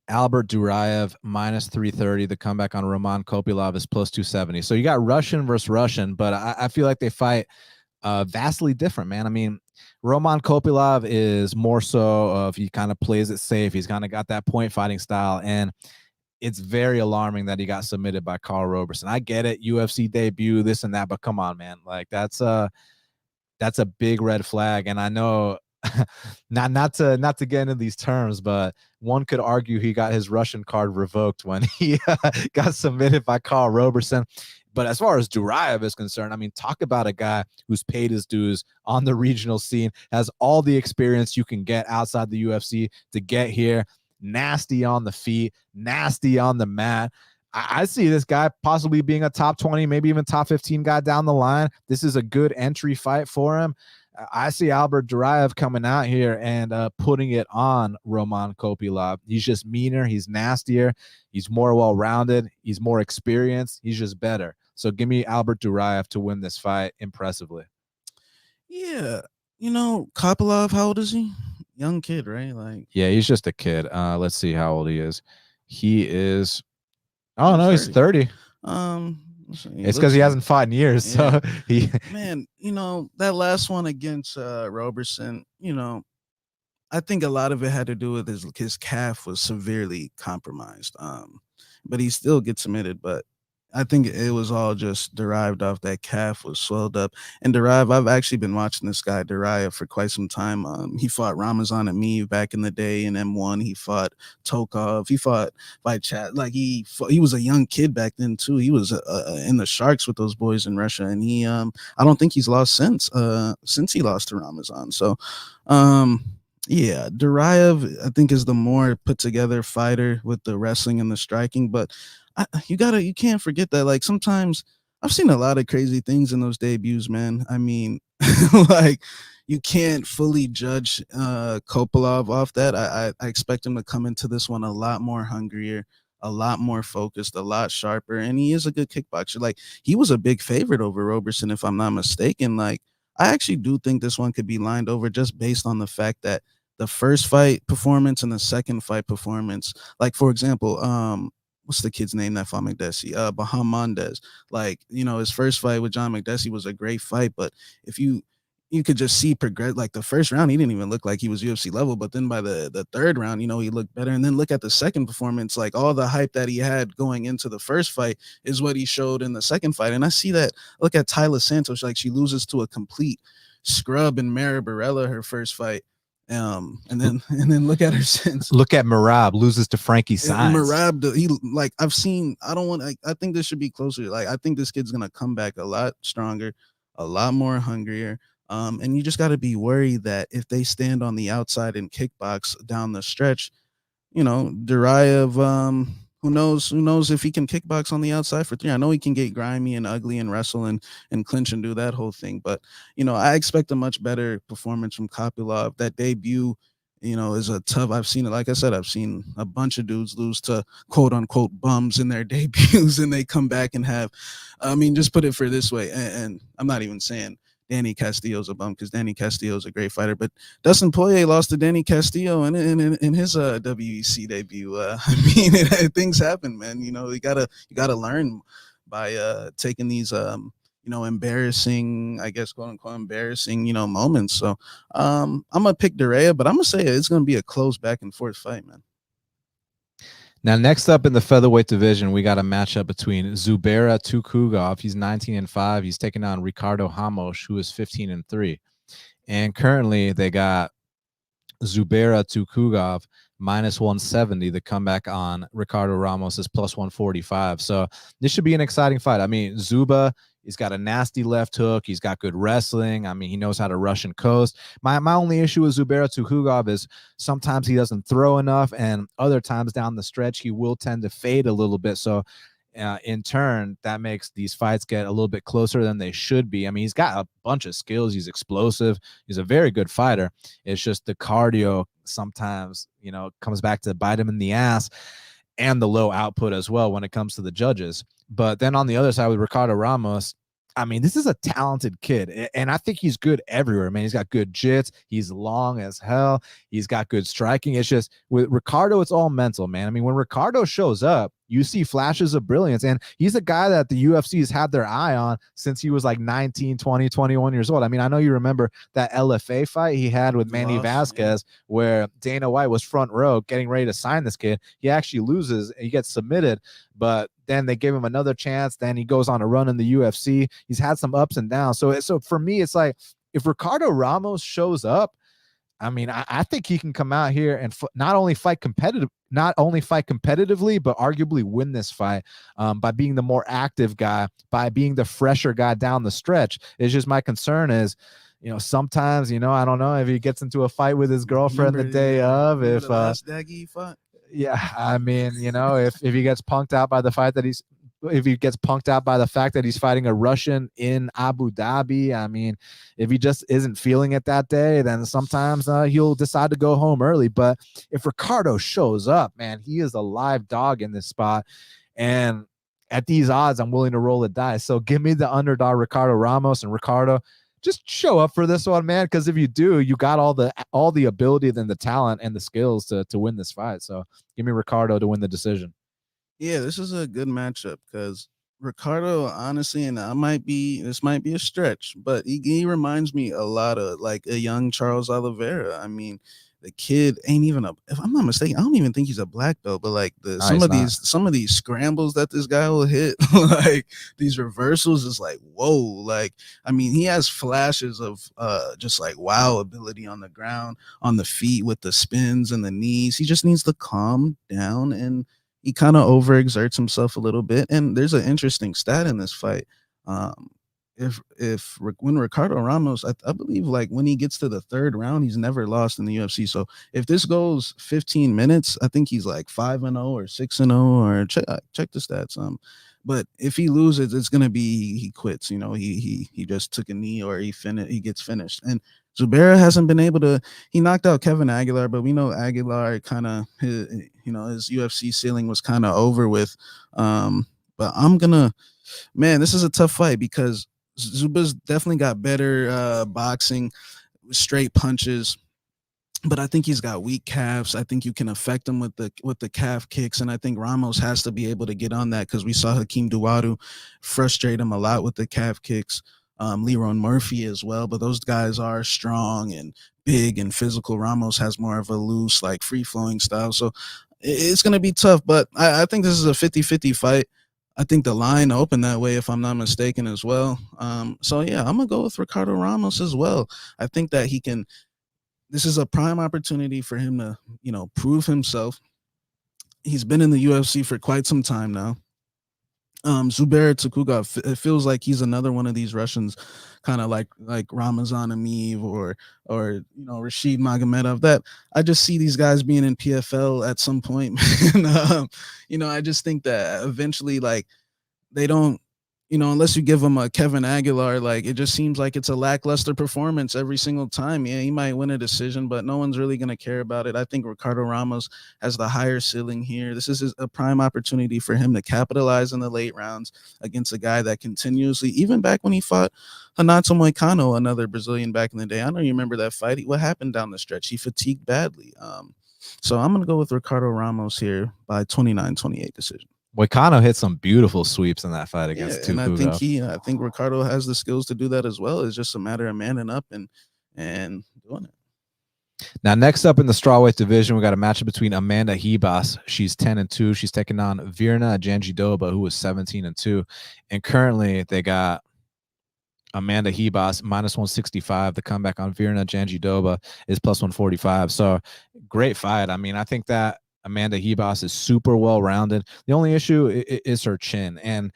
S1: Albert Duraev minus 330. The comeback on Roman Kopylov is plus 270. So you got Russian versus Russian, but I feel like they fight vastly different, man. I mean, Roman Kopylov is more so of he kind of plays it safe. He's kind of got that point fighting style, and it's very alarming that he got submitted by Carl Roberson. I get it, UFC debut, this and that, but come on, man. Like that's a big red flag. And I know not to get into these terms, but one could argue he got his Russian card revoked when he got submitted by Carl Roberson. But as far as Duraev is concerned, I mean, talk about a guy who's paid his dues on the regional scene, has all the experience you can get outside the UFC to get here. Nasty on the feet, nasty on the mat. I see this guy possibly being a top 20, maybe even top 15 guy down the line. This is a good entry fight for him. I see Albert Duraev coming out here and putting it on Roman Kopylov. He's just meaner. He's nastier. He's more well-rounded. He's more experienced. He's just better. So give me Albert Duraev to win this fight impressively.
S2: Yeah. Kopylov, how old is he? Young kid, right? Like,
S1: yeah, he's just a kid. Let's see how old he is. He is, oh no, he's 30. It's because he hasn't fought in years. Yeah. So
S2: man, that last one against Roberson, I think a lot of it had to do with his calf was severely compromised. But he still gets submitted, but I think it was all just derived off that calf was swelled up. And Duraev, I've actually been watching this guy Duraev for quite some time. He fought Ramazan Ameev back in the day in M1. He fought Tukhugov. He fought Vichat. Like he was a young kid back then too. He was in the Sharks with those boys in Russia, and he I don't think he's lost since he lost to Ramazan. So yeah, Duraev I think is the more put together fighter with the wrestling and the striking, but you can't forget that, like, sometimes I've seen a lot of crazy things in those debuts, man. I mean, like, you can't fully judge Kopylov off that. I expect him to come into this one a lot more hungrier, a lot more focused, a lot sharper, and he is a good kickboxer. Like, he was a big favorite over Roberson, if I'm not mistaken. Like, I actually do think this one could be lined over just based on the fact that the first fight performance and the second fight performance, like, for example, what's the kid's name that fought McDessie? Bahamondes. Like, his first fight with John McDessie was a great fight, but if you you could just see progress. Like the first round, he didn't even look like he was UFC level, but then by the third round, he looked better. And then look at the second performance, like all the hype that he had going into the first fight is what he showed in the second fight. And I see that. Look at Taila Santos, like she loses to a complete scrub in Mara Barella her first fight. And then look at her since.
S1: Look at Merab, loses to Frankie Saenz.
S2: Merab, I think this should be closer. Like, I think this kid's gonna come back a lot stronger, a lot more hungrier. And you just got to be worried that if they stand on the outside and kickbox down the stretch, Duraev, who knows if he can kickbox on the outside for 3. I know he can get grimy and ugly and wrestle and clinch and do that whole thing. But, I expect a much better performance from Kopylov. That debut, is a tough. I've seen it. Like I said, I've seen a bunch of dudes lose to quote unquote bums in their debuts and they come back and have, just put it for this way. And I'm not even saying Danny Castillo's a bum because Danny Castillo's a great fighter, but Dustin Poirier lost to Danny Castillo in his WEC debut. Things happen, man. You gotta learn by taking these embarrassing, I guess, quote unquote embarrassing, moments. So I'm gonna pick Duraev, but I'm gonna say it's gonna be a close back and forth fight, man.
S1: Now, next up in the featherweight division, we got a matchup between Zubaira Tukhugov. He's 19-5. He's taking on Ricardo Ramos, who is 15-3. And currently, they got Zubaira Tukhugov -170. The comeback on Ricardo Ramos is +145. So this should be an exciting fight. I mean, Zuba, he's got a nasty left hook. He's got good wrestling. I mean, he knows how to rush and coast. My only issue with Zubaira Tukhugov is sometimes he doesn't throw enough, and other times down the stretch, he will tend to fade a little bit. So in turn, that makes these fights get a little bit closer than they should be. I mean, he's got a bunch of skills. He's explosive. He's a very good fighter. It's just the cardio sometimes, comes back to bite him in the ass, and the low output as well when it comes to the judges. But then on the other side with Ricardo Ramos, I mean, this is a talented kid, and I think he's good everywhere, man. He's got good jits. He's long as hell. He's got good striking. It's just with Ricardo, it's all mental, man. I mean, when Ricardo shows up, you see flashes of brilliance, and he's a guy that the UFC has had their eye on since he was like 19, 20, 21 years old. I mean, I know you remember that LFA fight he had with Manny Vasquez, where Dana White was front row getting ready to sign this kid. He actually loses. He gets submitted, but then they give him another chance. Then he goes on a run in the UFC. He's had some ups and downs. So for me, it's like if Ricardo Ramos shows up, I mean, I think he can come out here and not only fight competitively, but arguably win this fight by being the more active guy, by being the fresher guy down the stretch. It's just my concern is, sometimes, I don't know if he gets into a fight with his girlfriend the day of, if
S2: the last Daggy fight.
S1: Yeah, I mean, if he gets punked out by the fact that he's fighting a Russian in Abu Dhabi, I mean, if he just isn't feeling it that day, then sometimes he'll decide to go home early. But if Ricardo shows up, man, he is a live dog in this spot. And at these odds, I'm willing to roll the dice. So give me the underdog, Ricardo Ramos. And Ricardo, just show up for this one, man, because if you do, you got all the ability and the talent and the skills to win this fight. So give me Ricardo to win the decision.
S2: Yeah, this is a good matchup because Ricardo, honestly, and this might be a stretch, but he reminds me a lot of like a young Charles Oliveira. I mean, the kid ain't even if I'm not mistaken, I don't even think he's a black belt, but like some of these scrambles that this guy will hit, like these reversals is like, whoa. Like, I mean, he has flashes of just like wow ability on the ground, on the feet with the spins and the knees. He just needs to calm down, and he kind of overexerts himself a little bit. And there's an interesting stat in this fight. When Ricardo Ramos, I believe, like when he gets to the third round, he's never lost in the UFC. So if this goes 15 minutes, I think he's like 5-0 or 6-0 or check the stats. But if he loses, it's gonna be he quits. He just took a knee or he gets finished. And Zubaira hasn't been able to. He knocked out Kevin Aguilar, but we know Aguilar kind of his UFC ceiling was kind of over with. But this is a tough fight because Zuba's definitely got better boxing, straight punches, but I think he's got weak calves. I think you can affect him with the calf kicks, and I think Ramos has to be able to get on that because we saw Hakeem Dawodu frustrate him a lot with the calf kicks. Lerone Murphy as well, but those guys are strong and big and physical. Ramos has more of a loose, like free-flowing style. So it's going to be tough, but I think this is a 50-50 fight. I think the line opened that way, if I'm not mistaken, as well. So, yeah, I'm going to go with Ricardo Ramos as well. I think that he can – this is a prime opportunity for him to, prove himself. He's been in the UFC for quite some time now. Zubaira Tukhugov, it feels like he's another one of these Russians, kind of like Ramazan Ameev or Rashid Magomedov. That I just see these guys being in PFL at some point. And, I just think that eventually, like, they don't, unless you give them a Kevin Aguilar, like, it just seems like it's a lackluster performance every single time. Yeah, he might win a decision, but no one's really going to care about it. I think Ricardo Ramos has the higher ceiling here. This is a prime opportunity for him to capitalize in the late rounds against a guy that continuously, even back when he fought Renato Moicano, another Brazilian back in the day. I know you remember that fight. What happened down the stretch? He fatigued badly. So I'm going to go with Ricardo Ramos here by 29-28 decision.
S1: Moicano hit some beautiful sweeps in that fight against Tukhugov.
S2: And I think Ricardo has the skills to do that as well. It's just a matter of manning up and doing it.
S1: Now, next up in the strawweight division, we got a matchup between Amanda Ribas. She's 10-2. She's taking on Virna Jandiroba, who was 17-2. And currently, they got Amanda Ribas minus 165. The comeback on Virna Jandiroba is plus 145. So, great fight. I mean, I think that Amanda Ribas is super well-rounded. The only issue is her chin, and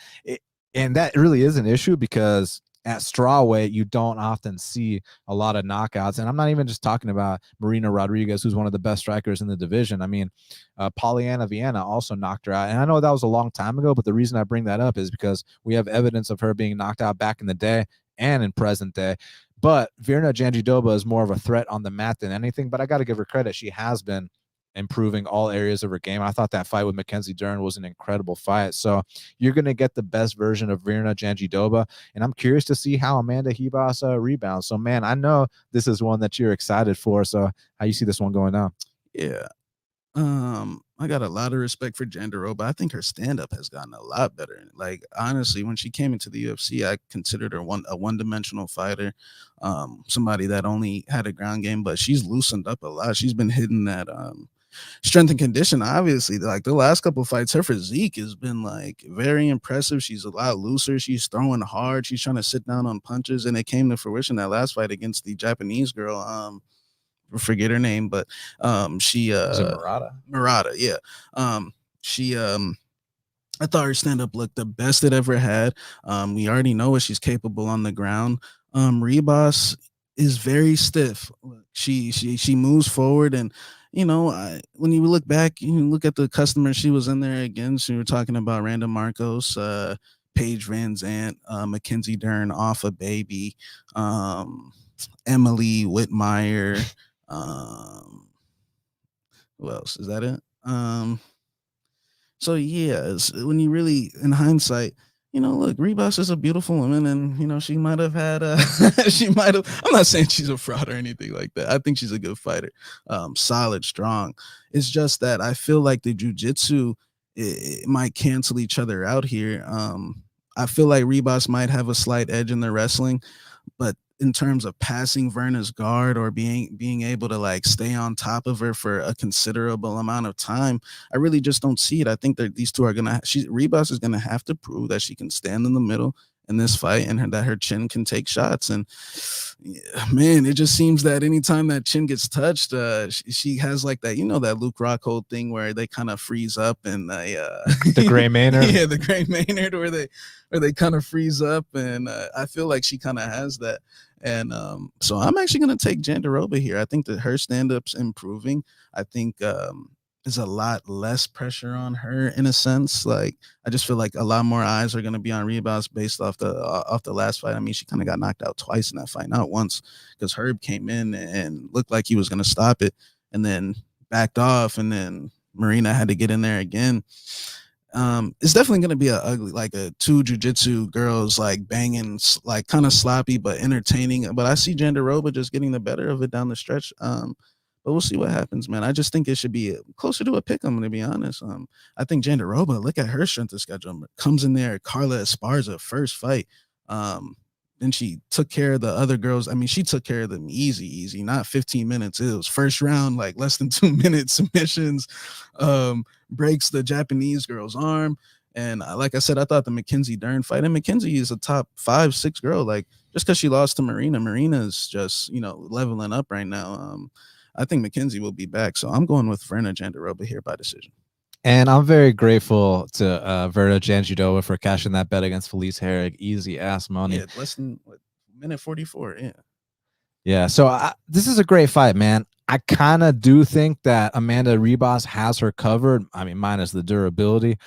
S1: that really is an issue because at strawweight you don't often see a lot of knockouts. And I'm not even just talking about Marina Rodriguez, who's one of the best strikers in the division. I mean, Polyana Viana also knocked her out, and I know that was a long time ago, but the reason I bring that up is because we have evidence of her being knocked out back in the day and in present day. But Virna Jandiroba is more of a threat on the mat than anything, but I got to give her credit. She has been improving all areas of her game. I thought that fight with Mackenzie Dern was an incredible fight. So you're going to get the best version of Virna Jandiroba, and I'm curious to see how Amanda Ribas rebounds. So, man, I know this is one that you're excited for. So how you see this one going down?
S2: Yeah. I got a lot of respect for Jandiroba. I think her stand-up has gotten a lot better. Like, honestly, when she came into the UFC, I considered her a one-dimensional fighter, somebody that only had a ground game, but she's loosened up a lot. She's been hitting that strength and condition. Obviously, like the last couple of fights, her physique has been like very impressive. She's a lot looser. She's throwing hard. She's trying to sit down on punches, and it came to fruition that last fight against the Japanese girl. Forget her name, but she
S1: Is it
S2: Murata, yeah. I thought her stand-up looked the best it ever had. We already know what she's capable on the ground. Ribas is very stiff. She moves forward, and when you look back, you look at the customers she was in there against. We were talking about Randa Marcos, Paige Van Zandt, Mackenzie Dern, Alpha Baby, Emily Whitmire. Who else? Is that it? So yeah, when you really, in hindsight, look, Ribas is a beautiful woman, and she might have had I'm not saying she's a fraud or anything like that. I think she's a good fighter, solid, strong. It's just that I feel like the jiu-jitsu it might cancel each other out here. I feel like Ribas might have a slight edge in the wrestling, but in terms of passing Virna's guard or being able to like stay on top of her for a considerable amount of time, I really just don't see it. I think that these two are Ribas is gonna have to prove that she can stand in the middle in this fight, and that her chin can take shots. And man, it just seems that anytime that chin gets touched, she has like that, that Luke Rockhold thing where they kind of freeze up and
S1: the Gray Maynard.
S2: Yeah, the Gray Maynard where they kind of freeze up, and I feel like she kind of has that. And so I'm actually going to take Jandiroba here. I think that her stand-up's improving. I think there's a lot less pressure on her in a sense. Like, I just feel like a lot more eyes are going to be on Ribas based off the last fight. I mean, she kind of got knocked out twice in that fight, not once, because Herb came in and looked like he was going to stop it and then backed off, and then Marina had to get in there again. It's definitely going to be a two jiu-jitsu girls like banging, like kind of sloppy but entertaining. But I see Jandiroba just getting the better of it down the stretch. But we'll see what happens, man. I just think it should be closer to a pick. I'm going to be honest. I think Jandiroba, look at her strength of schedule. Comes in there, Carla Esparza, first fight. then she took care of the other girls. I mean, she took care of them easy, not 15 minutes. It was first round, like less than 2 minutes submissions, breaks the Japanese girl's arm. And like I said, I thought the Mackenzie Dern fight, and Mackenzie is a top 5-6 girl. Like, just because she lost to Marina is just, leveling up right now. I think Mackenzie will be back. So I'm going with Verna Jandiroba here by decision.
S1: And I'm very grateful to Verna Jandiroba for cashing that bet against Felice Herrig. Easy ass money.
S2: Yeah, less than minute 44. Yeah.
S1: Yeah. So this is a great fight, man. I kind of do think that Amanda Ribas has her covered. I mean, minus the durability,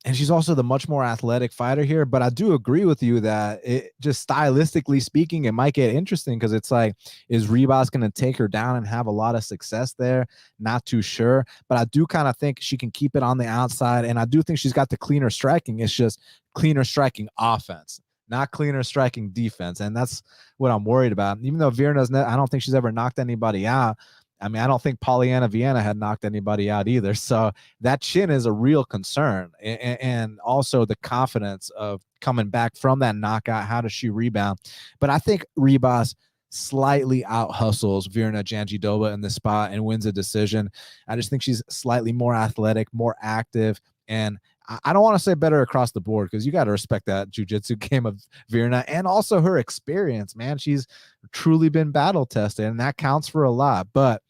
S1: and she's also the much more athletic fighter here. But I do agree with you that it just stylistically speaking, it might get interesting because it's like, is Ribas going to take her down and have a lot of success there? Not too sure. But I do kind of think she can keep it on the outside. And I do think she's got the cleaner striking. It's just cleaner striking offense, not cleaner striking defense. And that's what I'm worried about. Even though Virna's, I don't think she's ever knocked anybody out. I mean, I don't think Polyana Viana had knocked anybody out either. So that chin is a real concern. And also the confidence of coming back from that knockout. How does she rebound? But I think Ribas slightly out hustles Virna Jandiroba in this spot and wins a decision. I just think she's slightly more athletic, more active, and I don't want to say better across the board because you got to respect that jiu-jitsu game of Virna and also her experience, man. She's truly been battle tested, and that counts for a lot. But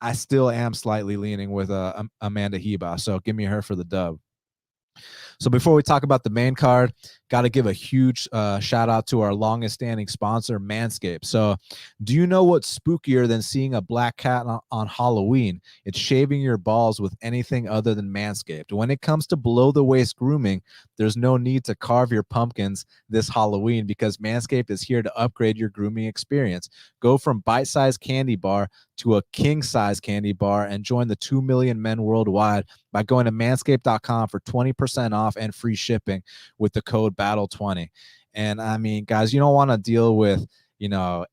S1: I still am slightly leaning with Amanda Ribas, so give me her for the dub. So before we talk about the main card, got to give a huge shout out to our longest standing sponsor, Manscaped. So do you know what's spookier than seeing a black cat on Halloween? It's shaving your balls with anything other than Manscaped. When it comes to below the waist grooming, there's no need to carve your pumpkins this Halloween because Manscaped is here to upgrade your grooming experience. Go from bite-sized candy bar to a king-size candy bar and join the 2 million men worldwide by going to manscaped.com for 20% off and free shipping with the code BATTLE20. And I mean, guys, you don't want to deal with,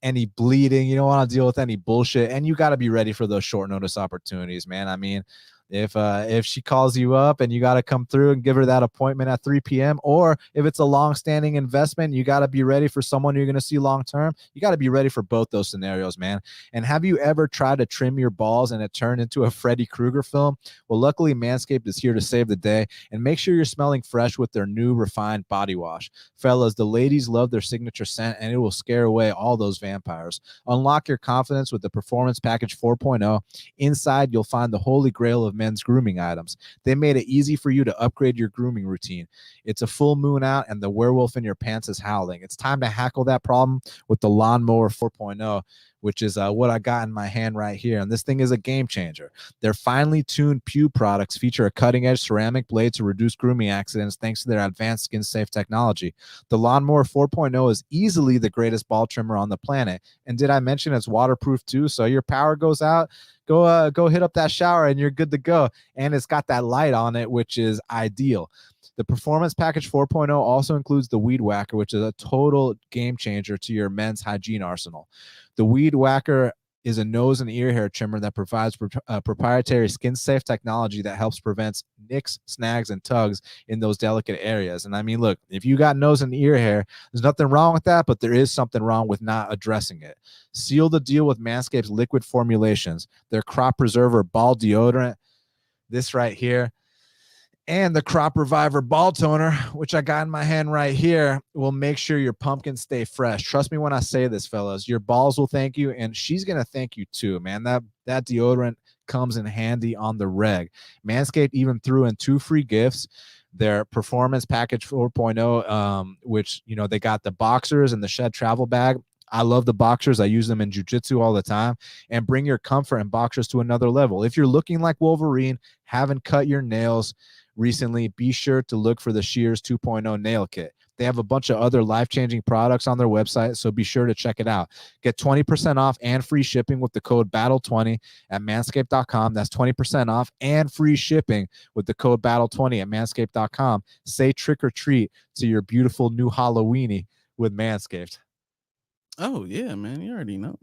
S1: any bleeding. You don't want to deal with any bullshit. And you got to be ready for those short notice opportunities, man. I mean, if she calls you up and you got to come through and give her that appointment at 3 p.m., or if it's a long-standing investment, you got to be ready for someone you're going to see long-term. You got to be ready for both those scenarios, man. And have you ever tried to trim your balls and it turned into a Freddy Krueger film? Well, luckily, Manscaped is here to save the day and make sure you're smelling fresh with their new refined body wash. Fellas, the ladies love their signature scent and it will scare away all those vampires. Unlock your confidence with the Performance Package 4.0. Inside, you'll find the holy grail of men's grooming items. They made it easy for you to upgrade your grooming routine. It's a full moon out and the werewolf in your pants is howling. It's time to hackle that problem with the Lawnmower 4.0, which is what I got in my hand right here. And this thing is a game changer. Their finely tuned Pew products feature a cutting-edge ceramic blade to reduce grooming accidents thanks to their advanced skin-safe technology. The Lawnmower 4.0 is easily the greatest ball trimmer on the planet. And did I mention it's waterproof too? So your power goes out, go hit up that shower and you're good to go. And it's got that light on it, which is ideal. The Performance Package 4.0 also includes the Weed Whacker, which is a total game changer to your men's hygiene arsenal. The Weed Whacker is a nose and ear hair trimmer that provides proprietary skin-safe technology that helps prevent nicks, snags, and tugs in those delicate areas. And I mean, look, if you got nose and ear hair, there's nothing wrong with that, but there is something wrong with not addressing it. Seal the deal with Manscaped's liquid formulations, their Crop Preserver Ball Deodorant, this right here, and the Crop Reviver Ball Toner, which I got in my hand right here, will make sure your pumpkins stay fresh. Trust me when I say this, fellas. Your balls will thank you, and she's going to thank you too, man. That deodorant comes in handy on the reg. Manscaped even threw in 2 free gifts. Their Performance Package 4.0, which, they got the boxers and the Shed travel bag. I love the boxers. I use them in jiu-jitsu all the time. And bring your comfort and boxers to another level. If you're looking like Wolverine, haven't cut your nails recently, be sure to look for the Shears 2.0 nail kit. They have a bunch of other life-changing products on their website, so be sure to check it out. Get 20% off and free shipping with the code BATTLE20 at manscaped.com. That's 20% off and free shipping with the code BATTLE20 at manscaped.com. Say trick or treat to your beautiful new Halloweeny with Manscaped.
S2: Oh yeah, man. You already know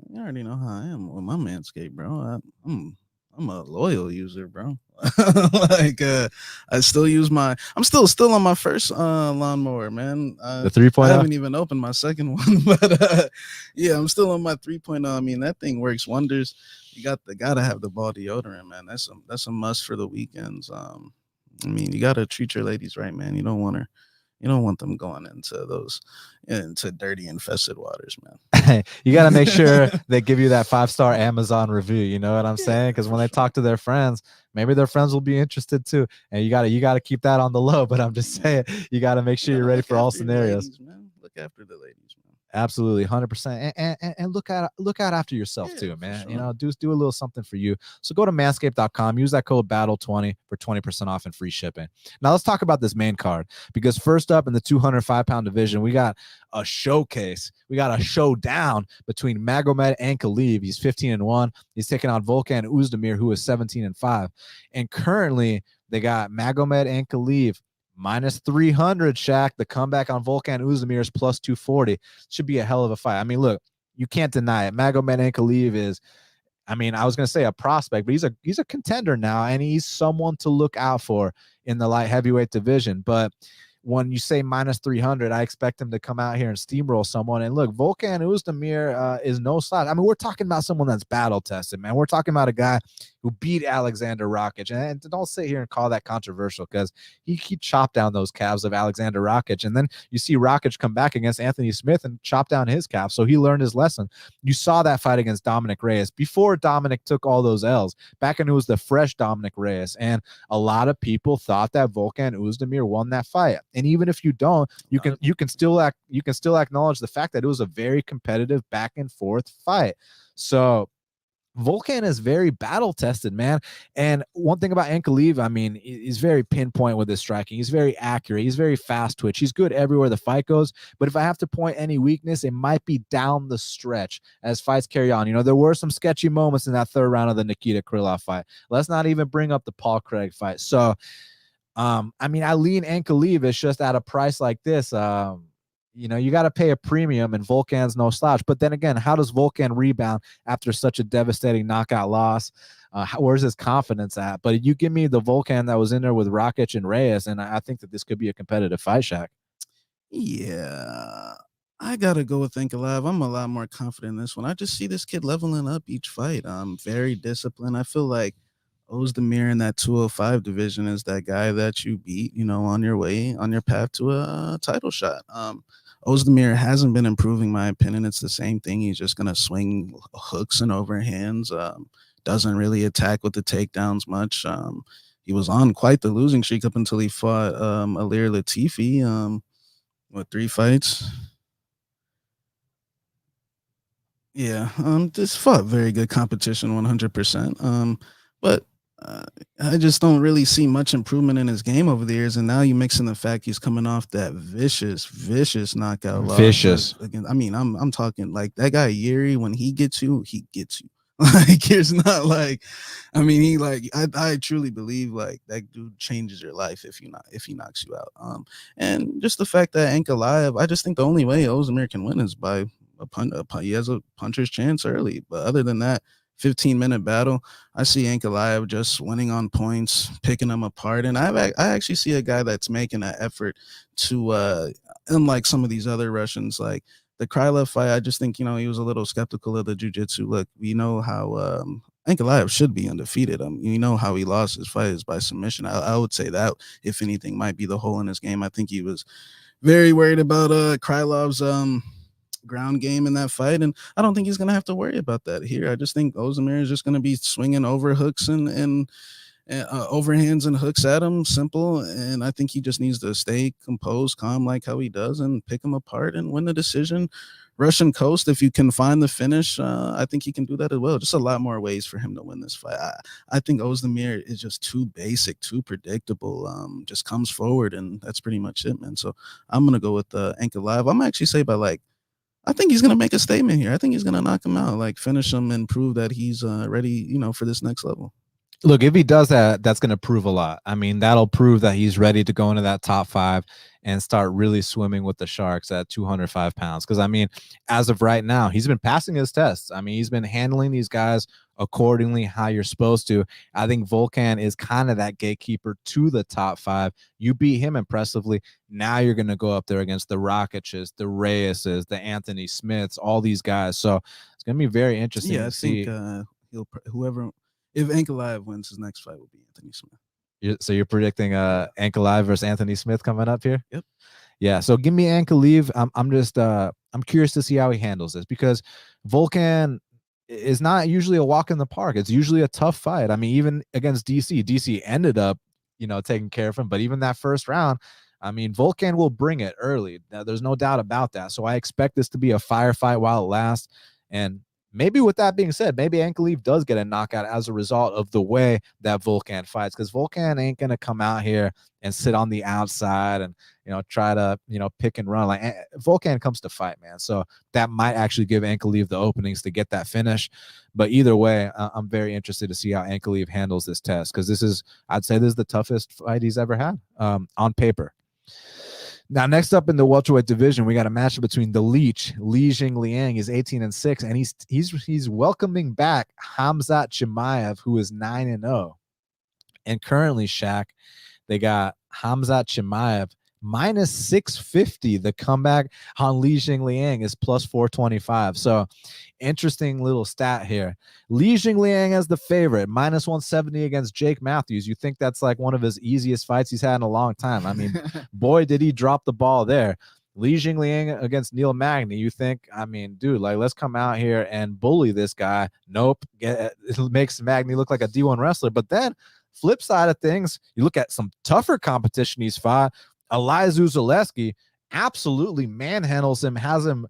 S2: how I am with my Manscaped, bro. I'm a loyal user, bro. Like I still use I'm still on my first lawnmower, man.
S1: The 3.0?
S2: I haven't even opened my second one, but yeah, I'm still on my 3.0. I mean, that thing works wonders. You gotta have the ball deodorant, man. That's a must for the weekends. I mean, you gotta treat your ladies right, man. You don't want them going into dirty, infested waters, man.
S1: You got to make sure they give you that 5-star Amazon review. You know what I'm saying? Because when they talk to their friends, maybe their friends will be interested too. And you got to keep that on the low. But I'm just saying, you got to make sure you're ready for all scenarios.
S2: Ladies, man. Look after the ladies, man.
S1: Absolutely, 100%, and look out after yourself too, man.
S2: Sure.
S1: You know, do a little something for you. So go to manscaped.com, use that code BATTLE20 for 20% off and free shipping. Now let's talk about this main card, because first up in the 205-pound division, we got a showcase. We got a showdown between Magomed and Kopylov. He's 15-1. He's taking on Volkan Oezdemir, who is 17-5, and currently they got Magomed and Kopylov minus 300, Shaq. The comeback on Volkan Oezdemir is plus 240. Should be a hell of a fight. I mean, look, you can't deny it. Magomed Ankalaev is, I mean, I was going to say a prospect, but he's a contender now, and he's someone to look out for in the light heavyweight division. But when you say minus 300, I expect him to come out here and steamroll someone. And look, Volkan Oezdemir is no slouch. I mean, we're talking about someone that's battle tested, man. We're talking about a guy who beat Alexander Rakic. And don't sit here and call that controversial, because he chopped down those calves of Alexander Rakic. And then you see Rakic come back against Anthony Smith and chop down his calf. So he learned his lesson. You saw that fight against Dominic Reyes before Dominic took all those L's. Back when it was the fresh Dominic Reyes. And a lot of people thought that Volkan Oezdemir won that fight. And even if you don't, you can still acknowledge the fact that it was a very competitive back and forth fight. So Volkan is very battle tested, man. And one thing about Ankalaev, I mean, he's very pinpoint with his striking. He's very accurate. He's very fast twitch. He's good everywhere the fight goes. But if I have to point any weakness, it might be down the stretch as fights carry on. You know, there were some sketchy moments in that third round of the Nikita Krylov fight. Let's not even bring up the Paul Craig fight. So I mean, I lean Ankalaev. It's just at a price like this, you know, you got to pay a premium, and Volkan's no slouch. But then again, how does Volkan rebound after such a devastating knockout loss? Where's his confidence at? But you give me the Volkan that was in there with Rakic and Reyes, and I think that this could be a competitive fight, Shaq.
S2: Yeah, I got to go with Ankalaev. I'm a lot more confident in this one. I just see this kid leveling up each fight. I'm very disciplined. I feel like Oezdemir in that 205 division is that guy that you beat, you know, on your path to a title shot. Oezdemir hasn't been improving, my opinion. It's the same thing. He's just going to swing hooks and overhands. Doesn't really attack with the takedowns much. He was on quite the losing streak up until he fought Alir Latifi. What, 3 fights? Yeah, just fought very good competition, 100%. But I just don't really see much improvement in his game over the years. And now you mix in the fact he's coming off that vicious knockout loss.
S1: Vicious.
S2: Again, I mean, I'm talking like that guy Yuri. When he gets you, he gets you. Like, it's not like, I mean, he like, I truly believe like that dude changes your life if he knocks you out. And just the fact that Ankalaev, I just think the only way Oezdemir can win is by he has a puncher's chance early. But other than that, 15-minute battle, I see Ankalaev just winning on points, picking them apart. And I actually see a guy that's making an effort to, unlike some of these other Russians, like the Krylov fight, I just think, you know, he was a little skeptical of the jiu-jitsu. Look, we know how Ankalaev should be undefeated. You know how he lost his fight is by submission. I would say that, if anything, might be the hole in his game. I think he was very worried about Krylov's ground game in that fight, and I don't think he's gonna have to worry about that here. I just think Oezdemir is just gonna be swinging over hooks and overhands and hooks at him, simple. And I think he just needs to stay composed, calm, like how he does, and pick him apart and win the decision. Russian coast, if you can find the finish, I think he can do that as well. Just a lot more ways for him to win this fight. I think Oezdemir is just too basic, too predictable. Just comes forward, and that's pretty much it, man. So I'm gonna go with Ankalaev. I'm actually say by I think he's going to make a statement here. I think he's going to knock him out, like finish him and prove that he's ready, you know, for this next level.
S1: Look, if he does that, that's going to prove a lot. I mean, that'll prove that he's ready to go into that top 5 and start really swimming with the Sharks at 205 pounds. Because, I mean, as of right now, he's been passing his tests. I mean, he's been handling these guys accordingly how you're supposed to. I think Volkan is kind of that gatekeeper to the top 5. You beat him impressively. Now you're going to go up there against the Rakić's, the Reyeses, the Anthony Smiths, all these guys. So it's going to be very interesting to see.
S2: If Ankalaev wins, his next fight will be Anthony Smith.
S1: So you're predicting Ankalaev versus Anthony Smith coming up here?
S2: Yep.
S1: Yeah. So give me Ankalaev. I'm curious to see how he handles this, because Volkan is not usually a walk in the park. It's usually a tough fight. I mean, even against DC ended up, taking care of him. But even that first round, I mean, Volkan will bring it early. Now, there's no doubt about that. So I expect this to be a firefight while it lasts. And maybe with that being said, maybe Ankalaev does get a knockout as a result of the way that Volkan fights, because Volkan ain't going to come out here and sit on the outside and, try to, pick and run. Like, Volkan comes to fight, man. So that might actually give Ankalaev the openings to get that finish. But either way, I'm very interested to see how Ankalaev handles this test, because I'd say this is the toughest fight he's ever had on paper. Now, next up in the welterweight division, we got a matchup between the Leech, Li Jingliang, is 18-6, and he's welcoming back Khamzat Chimaev, who is 9-0. And currently, Shaq, they got Khamzat Chimaev minus 650. The comeback on Li Jingliang is plus 425. So interesting little stat here. Li Jingliang as the favorite, minus 170 against Jake Matthews. You think that's like one of his easiest fights he's had in a long time. I mean, boy, did he drop the ball there. Li Jingliang against Neil Magny. You think, I mean, dude, like, let's come out here and bully this guy. Nope. It makes Magny look like a D1 wrestler. But then flip side of things, you look at some tougher competition he's fought. Elizeu Zaleski absolutely manhandles him, has him,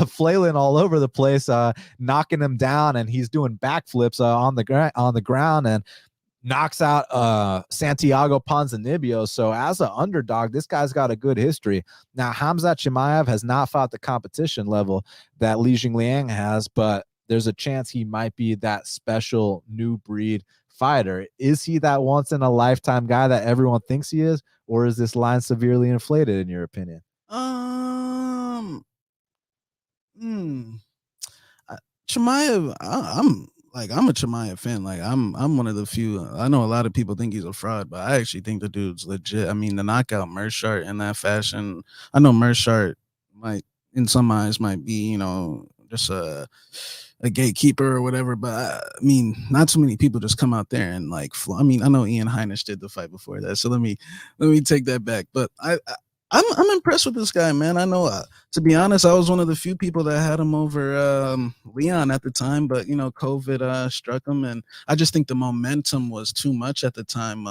S1: flailing all over the place, knocking him down, and he's doing backflips on the ground, and knocks out Santiago Ponzinibbio. So as an underdog, this guy's got a good history. Now, Khamzat Chimaev has not fought the competition level that Li Jingliang has, but there's a chance he might be that special new breed fighter. Is he that once in a lifetime guy that everyone thinks he is, or is this line severely inflated in your opinion?
S2: Chimaev, I'm a Chimaev fan. Like, I'm one of the few. I know a lot of people think he's a fraud, but I actually think the dude's legit. I mean, the knockout Mearshart in that fashion. I know Mearshart might, in some eyes, might be, just a gatekeeper or whatever, but I mean, not too many people just come out there and like. I mean, I know Ian Heinisch did the fight before that, so let me take that back. But I'm impressed with this guy, man. I know, to be honest, I was one of the few people that had him over Leon at the time, but COVID struck him, and I just think the momentum was too much at the time.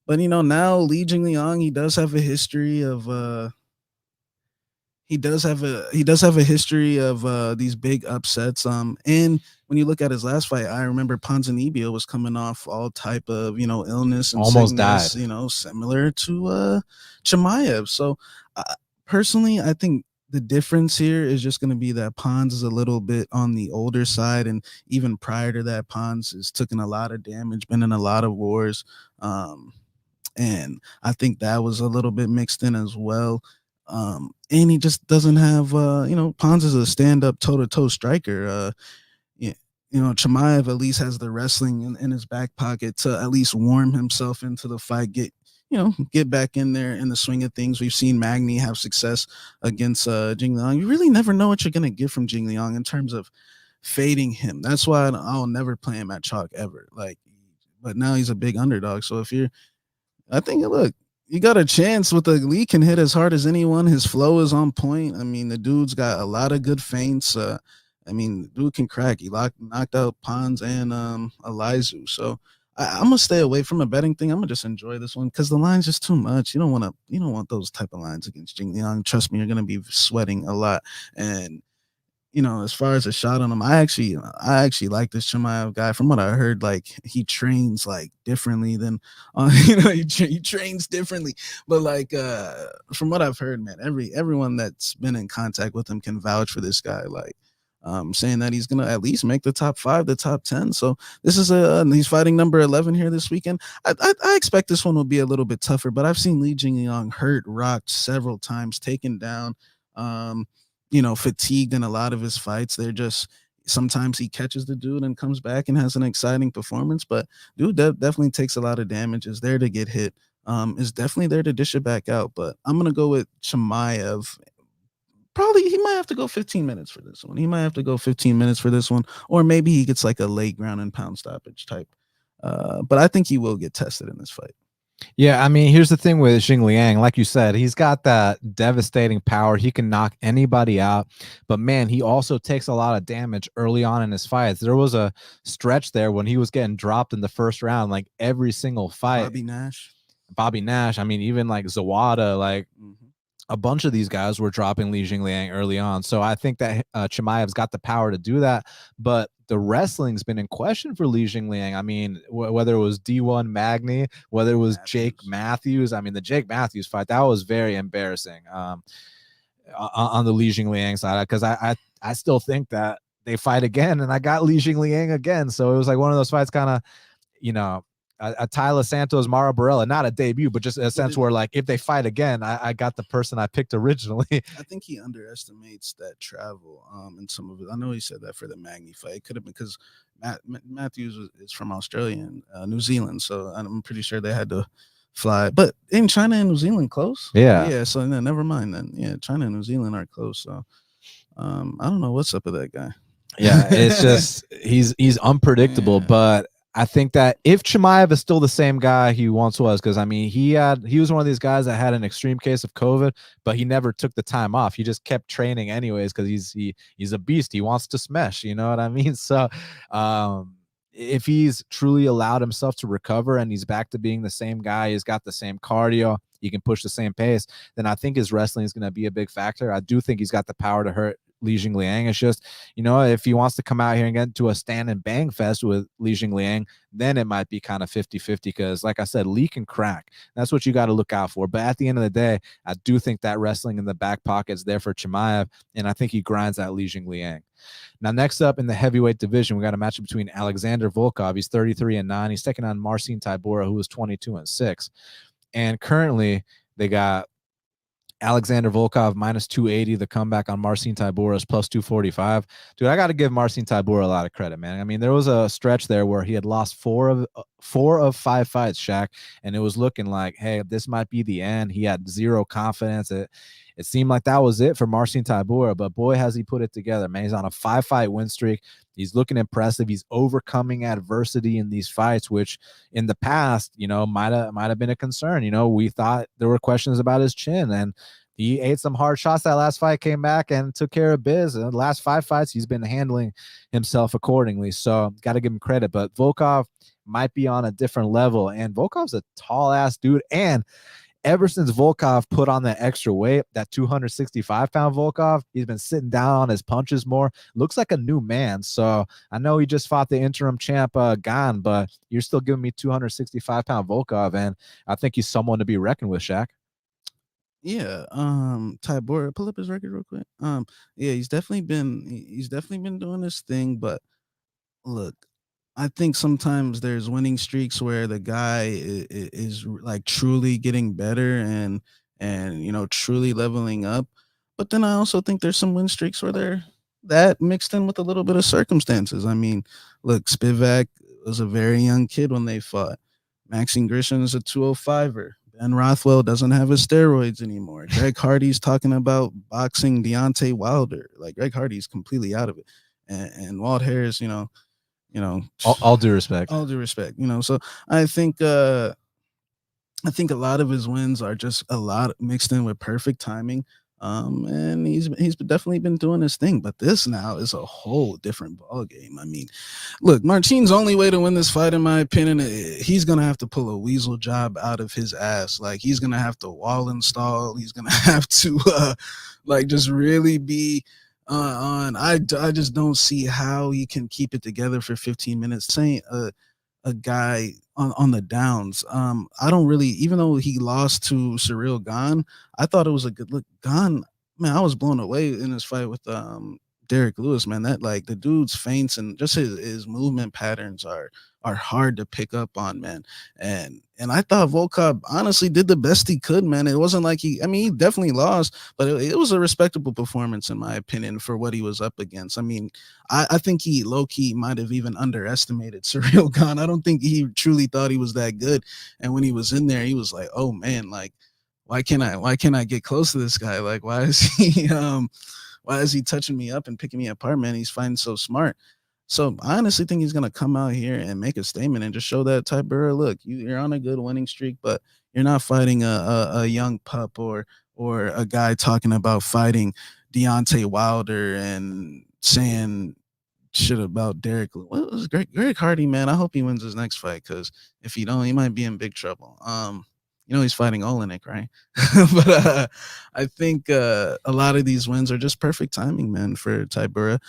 S2: But now Li Jingliang, he does have a history of. He does have a history of these big upsets. And when you look at his last fight, I remember Ponzinibbio was coming off all type of illness and
S1: almost
S2: sickness,
S1: died.
S2: Similar to Chimaev. So personally, I think the difference here is just going to be that Pons is a little bit on the older side, and even prior to that, Pons has taken a lot of damage, been in a lot of wars, and I think that was a little bit mixed in as well. And he just doesn't have Pons is a stand-up toe-to-toe striker. Chimaev at least has the wrestling in his back pocket to at least warm himself into the fight, get back in there in the swing of things. We've seen Magny have success against Jingliang. You really never know what you're gonna get from Jingliang in terms of fading him. That's why I'll never play him at chalk ever. But now he's a big underdog. So I think look, you got a chance with the Lee can hit as hard as anyone. His flow is on point. I mean, the dude's got a lot of good feints. The dude can crack. He knocked out Pons and Elizeu. So I'm gonna stay away from a betting thing. I'm gonna just enjoy this one because the line's just too much. You don't want those type of lines against Jingliang. Trust me, you're gonna be sweating a lot. And as far as a shot on him, I actually like this Chimaev guy. From what I heard, like he trains like differently than, he trains differently. But from what I've heard, man, everyone that's been in contact with him can vouch for this guy. Like, saying that he's gonna at least make the top 5, the top 10. So this is he's fighting number 11 here this weekend. I expect this one will be a little bit tougher, but I've seen Li Jingliang hurt, rocked several times, taken down. Fatigued in a lot of his fights. They're just, sometimes he catches the dude and comes back and has an exciting performance. But dude definitely takes a lot of damage. Is there to get hit. Is definitely there to dish it back out. But I'm gonna go with Chimaev. Probably he might have to go 15 minutes for this one. He might have to go 15 minutes for this one, or maybe he gets like a late ground and pound stoppage type. But I think he will get tested in this fight.
S1: Yeah, I mean, here's the thing with Xing Liang. Like you said, he's got that devastating power. He can knock anybody out. But, man, he also takes a lot of damage early on in his fights. There was a stretch there when he was getting dropped in the first round, like every single fight. Bobby Nash. I mean, even like Zawada, like a bunch of these guys were dropping Li Jingliang early on. So I think that Chimaev's got the power to do that. But the wrestling's been in question for Li Jingliang. I mean, whether it was D1 Magny, whether it was Jake Matthews. I mean, the Jake Matthews fight, that was very embarrassing on the Li Jingliang side, because I still think that they fight again, and I got Li Jingliang again. So it was like one of those fights kind of, you know, a Tyler Santos, Mara Barella, not a debut, but just a sense where, like, if they fight again, I got the person I picked originally.
S2: I think he underestimates that travel in some of it. I know he said that for the Magny fight. It could have been because Matthews is from Australia and New Zealand, so I'm pretty sure they had to fly. But in China and New Zealand close? Yeah, so never mind then. Yeah, China and New Zealand are close, so I don't know what's up with that guy.
S1: Yeah, it's just he's unpredictable, but I think that if Chimaev is still the same guy he once was, because I mean he was one of these guys that had an extreme case of COVID, but he never took the time off. He just kept training anyways because he's a beast. He wants to smash, you know what I mean? So if he's truly allowed himself to recover and he's back to being the same guy, he's got the same cardio, he can push the same pace, then I think his wrestling is going to be a big factor. I do think he's got the power to hurt Li Jingliang. It's just, you know, if he wants to come out here and get into a stand and bang fest with Li Jingliang, then it might be kind of 50-50 because, like I said, Li can crack. That's what you got to look out for. But at the end of the day, I do think that wrestling in the back pocket is there for Chimaev, and I think he grinds out Li Jingliang. Now, next up in the heavyweight division, we got a matchup between Alexander Volkov. He's 33-9. He's taking on Marcin Tybura, who is 22-6. And currently, they got Alexander Volkov minus 280. The comeback on Marcin Tybura is plus 245. Dude, I got to give Marcin Tybura a lot of credit, man. I mean, there was a stretch there where he had lost four of 5 fights, Shaq, and it was looking like, hey, this might be the end. He had zero confidence. It seemed like that was it for Marcin Tybura, but boy, has he put it together, man. He's on a 5-fight win streak. He's looking impressive. He's overcoming adversity in these fights, which in the past, you know, might have been a concern. You know, we thought there were questions about his chin, and he ate some hard shots that last fight, came back and took care of biz. And the last 5 fights, he's been handling himself accordingly. So got to give him credit. But Volkov might be on a different level, and Volkov's a tall-ass dude, and ever since Volkov put on that extra weight, that 265-pound Volkov, he's been sitting down on his punches more. Looks like a new man. So I know he just fought the interim champ, Gan, but you're still giving me 265-pound Volkov, and I think he's someone to be reckoned with, Shaq.
S2: Yeah, Tybura, pull up his record real quick. Yeah, he's definitely been doing this thing, but look, I think sometimes there's winning streaks where the guy is like truly getting better and you know, truly leveling up. But then I also think there's some win streaks where they're that mixed in with a little bit of circumstances. I mean, look, Spivak was a very young kid when they fought. Maxine Grishin is a 205er. Ben Rothwell doesn't have his steroids anymore. Greg Hardy's talking about boxing Deontay Wilder. Like, Greg Hardy's completely out of it. And Walt Harris, you know,
S1: all due respect.
S2: All due respect, you know. So I think a lot of his wins are just a lot mixed in with perfect timing. And he's definitely been doing his thing, but this now is a whole different ball game. I mean, look, Martin's only way to win this fight, in my opinion, he's gonna have to pull a weasel job out of his ass. Like, he's gonna have to wall install. He's gonna have to like just really be on. I just don't see how he can keep it together for 15 minutes. Saying a guy on the downs. I don't really, even though he lost to Cyril Gane, I thought it was a good look. Gane, man, I was blown away in his fight with Derek Lewis, man, that like the dude's feints and just his movement patterns are hard to pick up on, man. And I thought Volkov honestly did the best he could, man. It wasn't like he definitely lost, but it was a respectable performance in my opinion for what he was up against. I mean, I think he low-key might have even underestimated Ciryl Gane. I don't think he truly thought he was that good. And when he was in there, he was like, oh man, like why can't I get close to this guy? Like, why is he touching me up and picking me apart, man? He's fighting so smart. So I honestly think he's gonna come out here and make a statement and just show that Tybura, look, you're on a good winning streak, but you're not fighting a young pup or a guy talking about fighting Deontay Wilder and saying shit about Derek. What was Greg Hardy, man? I hope he wins his next fight, because if he don't, he might be in big trouble. He's fighting Olenek, right? But I think a lot of these wins are just perfect timing, man, for Tybura.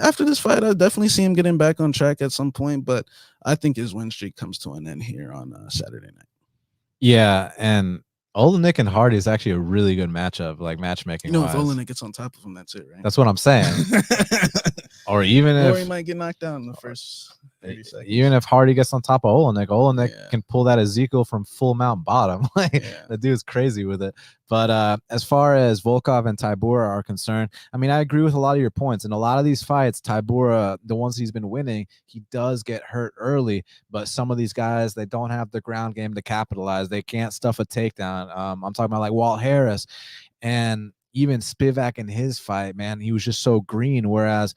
S2: After this fight, I definitely see him getting back on track at some point, but I think his win streak comes to an end here on Saturday night.
S1: Yeah, and Olenek and Hardy is actually a really good matchup, like matchmaking.
S2: If Olenek gets on top of him, that's it, right?
S1: That's what I'm saying. Or
S2: he might get knocked down in the first 30 seconds.
S1: Even if Hardy gets on top of Olenek can pull that Ezekiel from Full Mount Bottom. The dude's crazy with it. But as far as Volkov and Tybura are concerned, I mean, I agree with a lot of your points. In a lot of these fights, Tybura, the ones he's been winning, he does get hurt early. But some of these guys, they don't have the ground game to capitalize. They can't stuff a takedown. I'm talking about like Walt Harris and even Spivak in his fight, man. He was just so green, whereas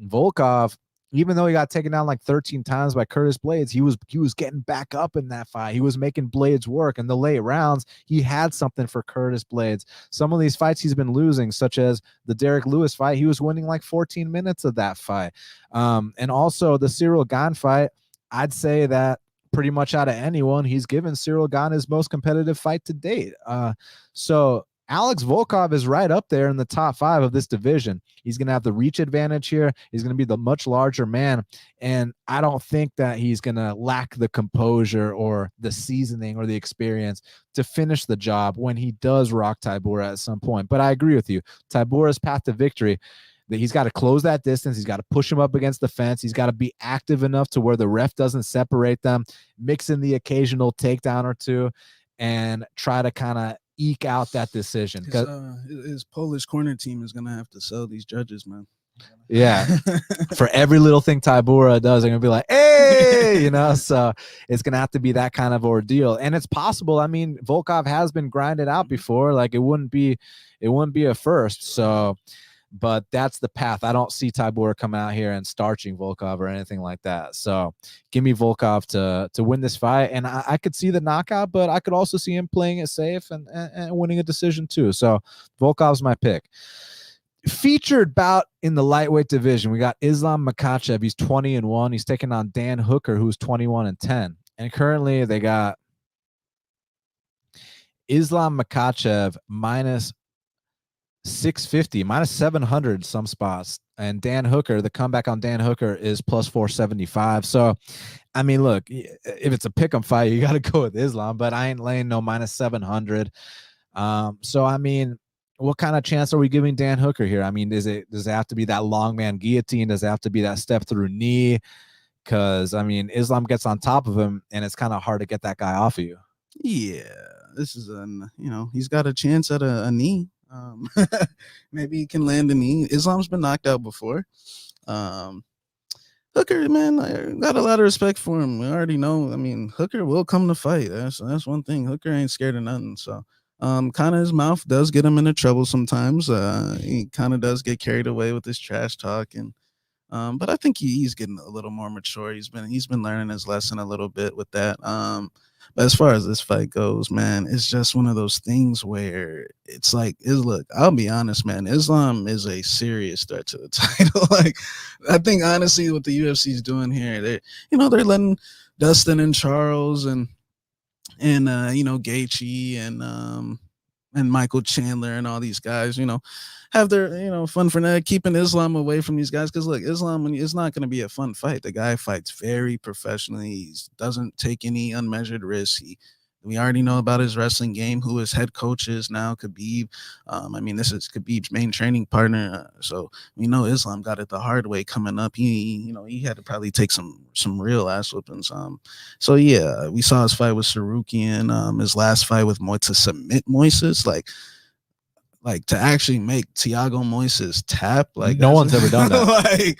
S1: Volkov, even though he got taken down like 13 times by Curtis Blades, he was getting back up in that fight. He was making Blades work. In the late rounds, he had something for Curtis Blades. Some of these fights he's been losing, such as the Derek Lewis fight, he was winning like 14 minutes of that fight. And also the Ciryl Gane fight, I'd say that pretty much out of anyone, he's given Ciryl Gane his most competitive fight to date. So Alex Volkov is right up there in the top 5 of this division. He's going to have the reach advantage here. He's going to be the much larger man. And I don't think that he's going to lack the composure or the seasoning or the experience to finish the job when he does rock Tybura at some point. But I agree with you. Tybura's path to victory, that he's got to close that distance. He's got to push him up against the fence. He's got to be active enough to where the ref doesn't separate them, mix in the occasional takedown or two, and try to kind of eke out that decision.
S2: His Polish corner team is gonna have to sell these judges, man.
S1: Yeah. For every little thing Tybura does, they're gonna be like, hey, so it's gonna have to be that kind of ordeal. And it's possible. I mean, Volkov has been grinded out before. Like it wouldn't be a first. So, but that's the path. I don't see Tybura coming out here and starching Volkov or anything like that. So give me Volkov to win this fight. And I could see the knockout, but I could also see him playing it safe and winning a decision too. So Volkov's my pick. Featured bout in the lightweight division, we got Islam Makhachev. He's 20-1. He's taking on Dan Hooker, who's 21-10. And currently they got Islam Makhachev minus 650, minus 700 some spots, and Dan Hooker, the comeback on Dan Hooker is plus 475. So I mean, look, if it's a pick'em fight, you got to go with Islam, but I ain't laying no minus 700. So I mean, what kind of chance are we giving Dan Hooker here? I mean, does it have to be that long man guillotine? Does it have to be that step through knee? Because I mean, Islam gets on top of him and it's kind of hard to get that guy off of you.
S2: Yeah, this is he's got a chance at a knee. Maybe he can land a knee. Islam's been knocked out before. Hooker, man, I got a lot of respect for him. We already know. I mean, Hooker will come to fight. That's one thing. Hooker ain't scared of nothing. So, kind of his mouth does get him into trouble sometimes. He kind of does get carried away with his trash talk, and but I think he's getting a little more mature. He's been learning his lesson a little bit with that. But as far as this fight goes, man, it's just one of those things where it's like, look, I'll be honest, man, Islam is a serious threat to the title. Like, I think honestly, what the UFC is doing here, they're letting Dustin and Charles and Gaethje and Michael Chandler and all these guys, have their, fun for that, keeping Islam away from these guys. Because, look, Islam, it's not going to be a fun fight. The guy fights very professionally. He doesn't take any unmeasured risks. He We already know about his wrestling game, who his head coach is now, Khabib. This is Khabib's main training partner. So we know Islam got it the hard way coming up. He had to probably take some real ass whippings. So yeah, we saw his fight with Sarukian, his last fight with to submit Moises, like to actually make Thiago Moises tap. Like
S1: no one's ever done
S2: that.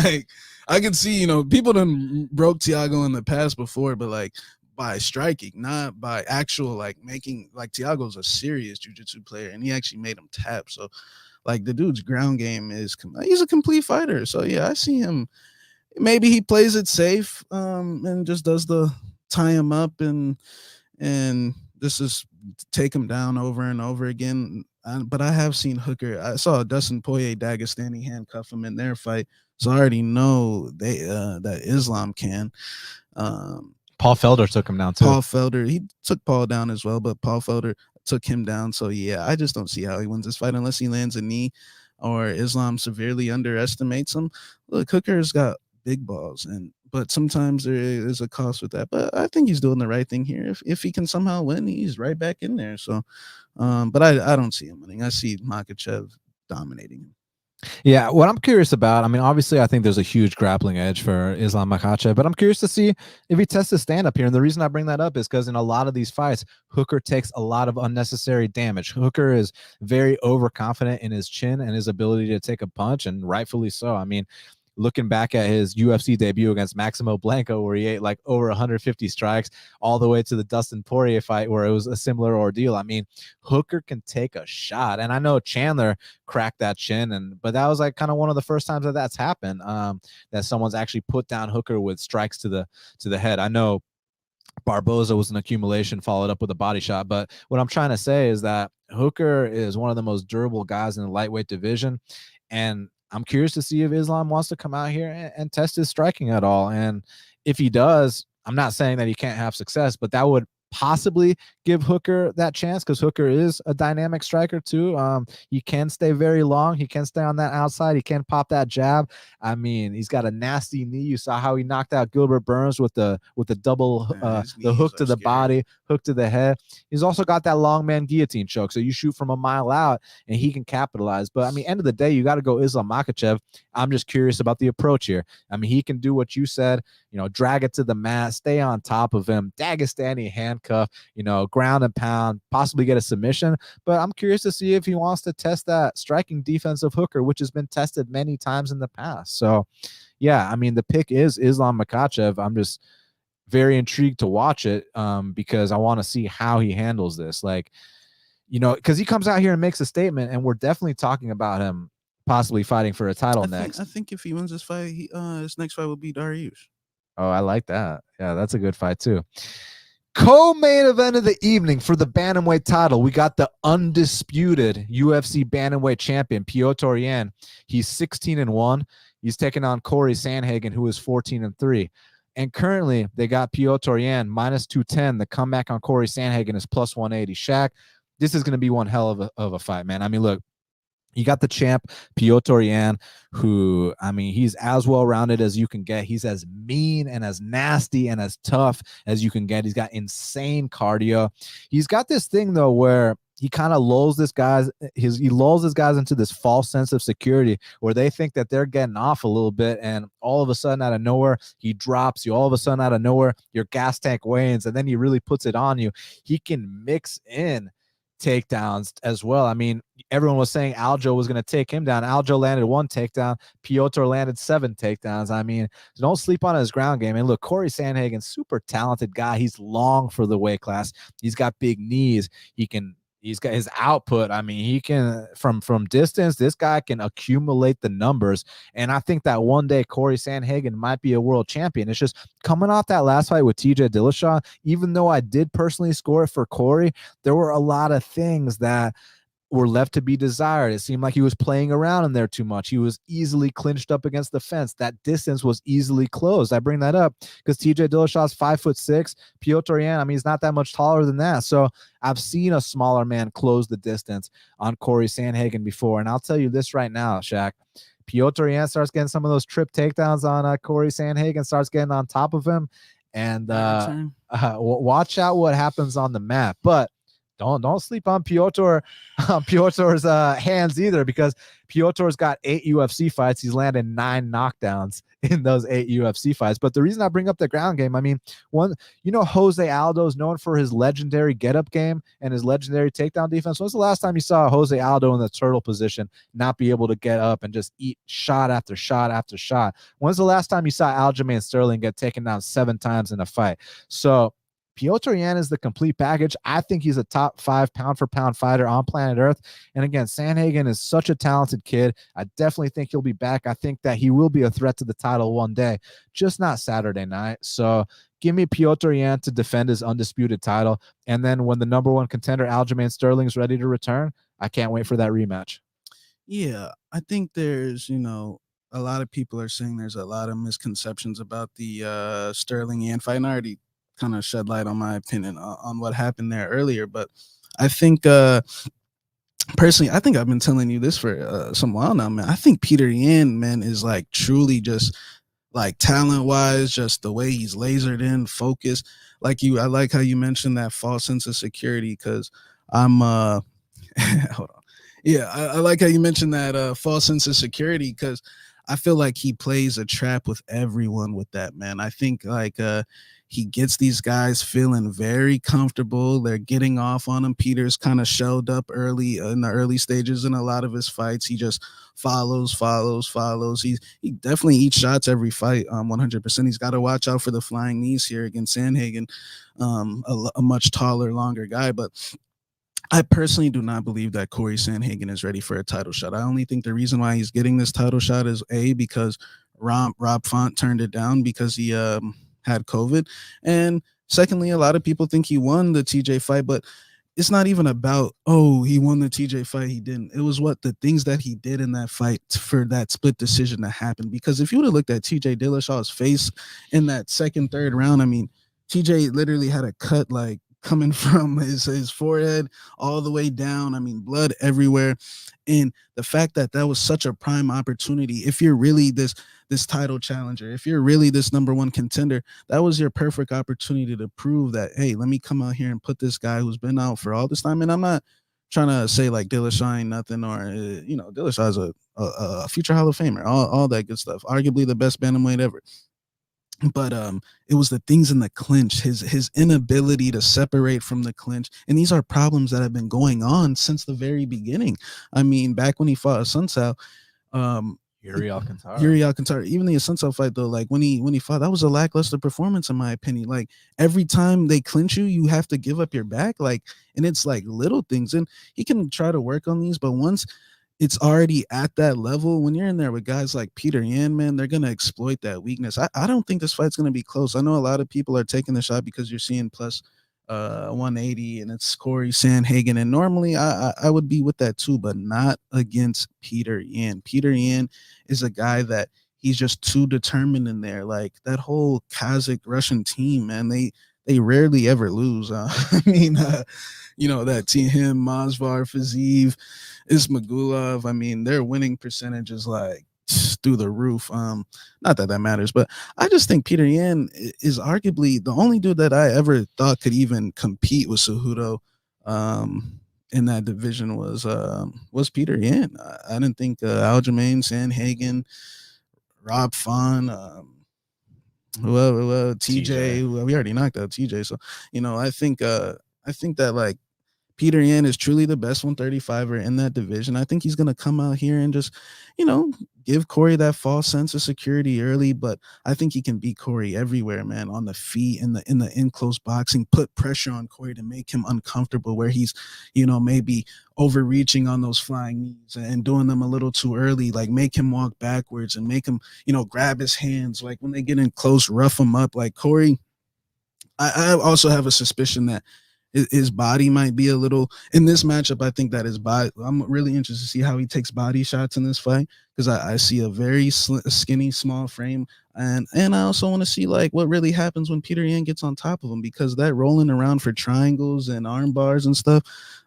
S2: like I can see, people done broke Thiago in the past before, but like by striking, not by actual making. Like Thiago's a serious jiu-jitsu player, and he actually made him tap. So like the dude's ground game he's a complete fighter. So yeah, I see him. Maybe he plays it safe, and just does the tie him up and this is take him down over and over again. But I have seen Hooker. I saw Dustin Poirier Dagestani handcuff him in their fight, so I already know that Islam can.
S1: Paul Felder took him down too.
S2: Paul Felder, he took Paul down as well, but Paul Felder took him down. So yeah, I just don't see how he wins this fight unless he lands a knee or Islam severely underestimates him. Look, Hooker's got big balls, but sometimes there is a cost with that. But I think he's doing the right thing here. If he can somehow win, he's right back in there. So, but I don't see him winning. I see Makhachev dominating him.
S1: Yeah, what I'm curious about, obviously I think there's a huge grappling edge for Islam Makhachev, but I'm curious to see if he tests his stand-up here. And the reason I bring that up is because in a lot of these fights, Hooker takes a lot of unnecessary damage. Hooker is very overconfident in his chin and his ability to take a punch, and rightfully so. Looking back at his UFC debut against Maximo Blanco, where he ate like over 150 strikes, all the way to the Dustin Poirier fight where it was a similar ordeal. Hooker can take a shot, and I know Chandler cracked that chin, but that was like kind of one of the first times that that's happened, that someone's actually put down Hooker with strikes to the head. I know Barboza was an accumulation followed up with a body shot, but what I'm trying to say is that Hooker is one of the most durable guys in the lightweight division, and I'm curious to see if Islam wants to come out here and test his striking at all. And if he does, I'm not saying that he can't have success, but that would possibly give Hooker that chance, because Hooker is a dynamic striker too. He can stay very long. He can stay on that outside. He can pop that jab. He's got a nasty knee. You saw how he knocked out Gilbert Burns with the double the hook to the body, hook to the head. He's also got that long man guillotine choke, so you shoot from a mile out and he can capitalize. But end of the day, you got to go Islam Makhachev. I'm just curious about the approach here. He can do what you said, drag it to the mat, stay on top of him, Dagestani handcuff, ground and pound, possibly get a submission. But I'm curious to see if he wants to test that striking defense of Hooker, which has been tested many times in the past. So yeah, the pick is Islam Makhachev. I'm just very intrigued to watch it, because I want to see how he handles this. Because he comes out here and makes a statement, and we're definitely talking about him possibly fighting for a title next.
S2: I think if he wins this fight, his next fight will be Dariush.
S1: Oh, I like that. Yeah, that's a good fight too. Co-main event of the evening for the bantamweight title, we got the undisputed UFC bantamweight champion Piotr Yan. He's 16-1. He's taking on Cory Sandhagen, who is 14-3. And currently, they got Piotr Yan minus 210. The comeback on Cory Sandhagen is plus 180. Shaq, this is going to be one hell of a fight, man. Look, you got the champ, Piotr Yan, who, he's as well-rounded as you can get. He's as mean and as nasty and as tough as you can get. He's got insane cardio. He's got this thing, though, where he kind of lulls his guys into this false sense of security where they think that they're getting off a little bit, and all of a sudden out of nowhere he drops you. All of a sudden out of nowhere your gas tank wanes, and then he really puts it on you. He can mix in takedowns as well. Everyone was saying Aljo was going to take him down. Aljo landed 1 takedown. Piotr landed 7 takedowns. So don't sleep on his ground game. And look, Cory Sandhagen, super talented guy. He's long for the weight class. He's got big knees. He's got his output. He can, from distance, this guy can accumulate the numbers. And I think that one day Cory Sandhagen might be a world champion. It's just coming off that last fight with TJ Dillashaw, even though I did personally score it for Cory, there were a lot of things that were left to be desired. It seemed like he was playing around in there too much. He was easily clinched up against the fence. That distance was easily closed. I bring that up because TJ Dillashaw's 5'6". Piotr Yan, he's not that much taller than that. So I've seen a smaller man close the distance on Cory Sandhagen before. And I'll tell you this right now, Shaq. Piotr Yan starts getting some of those trip takedowns on Cory Sandhagen, starts getting on top of him, And watch out what happens on the mat. But don't sleep on Piotr's hands either, because Piotr's got 8 UFC fights. He's landed 9 knockdowns in those 8 UFC fights. But the reason I bring up the ground game, I mean, Jose Aldo is known for his legendary get-up game and his legendary takedown defense. When's the last time you saw Jose Aldo in the turtle position not be able to get up and just eat shot after shot after shot? When's the last time you saw Aljamain Sterling get taken down 7 times in a fight? So Petr Yan is the complete package. I think he's a top 5 pound-for-pound fighter on planet Earth. And again, Sandhagen is such a talented kid. I definitely think he'll be back. I think that he will be a threat to the title one day, just not Saturday night. So give me Petr Yan to defend his undisputed title. And then when the number 1 contender, Aljamain Sterling, is ready to return, I can't wait for that rematch.
S2: Yeah, I think there's, a lot of people are saying there's a lot of misconceptions about the Sterling Yan fight. And I already kind of shed light on my opinion on what happened there earlier, but I think personally, I think I've been telling you this for some while now, man. I think Petr Yan, man, is like truly just like talent wise, just the way he's lasered in, focused. I like how you mentioned that false sense of security, because I'm hold on. Yeah, I like how you mentioned that false sense of security, because I feel like he plays a trap with everyone with that, man. I think he gets these guys feeling very comfortable. They're getting off on him. Peter's kind of showed up early in the early stages in a lot of his fights. He just follows. He definitely eats shots every fight, 100%. He's got to watch out for the flying knees here against Sandhagen, a much taller, longer guy. But I personally do not believe that Cory Sandhagen is ready for a title shot. I only think the reason why he's getting this title shot is because Rob Font turned it down because he had COVID. And secondly, a lot of people think he won the TJ fight, but it's not even about, he won the TJ fight. He didn't. It was the things that he did in that fight for that split decision to happen. Because if you would have looked at TJ Dillashaw's face in that second, third round, I mean, TJ literally had a cut coming from his forehead all the way down. I mean, blood everywhere. And the fact that was such a prime opportunity, if you're really this title challenger, if you're really this number 1 contender, that was your perfect opportunity to prove that, hey, let me come out here and put this guy who's been out for all this time. And I'm not trying to say like Dillashaw ain't nothing, or Dillashaw is a future Hall of Famer, all that good stuff, arguably the best bantamweight ever. But it was the things in the clinch, his inability to separate from the clinch. And these are problems that have been going on since the very beginning. I mean, back when he fought Asuncao,
S1: Yuri Alcantara.
S2: Even the Asuncao fight, though, like when he fought, that was a lackluster performance in my opinion. Like every time they clinch you have to give up your back. And it's like little things. And he can try to work on these, but once it's already at that level, when you're in there with guys like Petr Yan, man, they're going to exploit that weakness. I don't think this fight's going to be close. I know a lot of people are taking the shot because you're seeing plus 180 and it's Cory Sandhagen. And normally I would be with that too, but not against Petr Yan. Petr Yan is a guy that he's just too determined in there. Like that whole Kazakh Russian team, man, they rarely ever lose. I mean, that team, him, Masvar, Fiziev, Ismagulov, I mean, their winning percentage is like through the roof. Not that matters, but I just think Petr Yan is arguably the only dude that I ever thought could even compete with Cejudo in that division was Petr Yan. I didn't think Aljamain, Sandhagen, Rob Font, TJ. We already knocked out TJ. So, I think that like Petr Yan is truly the best 135er in that division. I think he's going to come out here and just, give Cory that false sense of security early, but I think he can beat Cory everywhere, man, on the feet, in the in-close boxing, put pressure on Cory to make him uncomfortable where he's, maybe overreaching on those flying knees and doing them a little too early, like make him walk backwards and make him, grab his hands. Like when they get in close, rough him up. Like Cory, I also have a suspicion that his body might be a little in this matchup. I think that his body, I'm really interested to see how he takes body shots in this fight, because I see a very skinny, small frame. And I also want to see like what really happens when Petr Yan gets on top of him, because that rolling around for triangles and arm bars and stuff,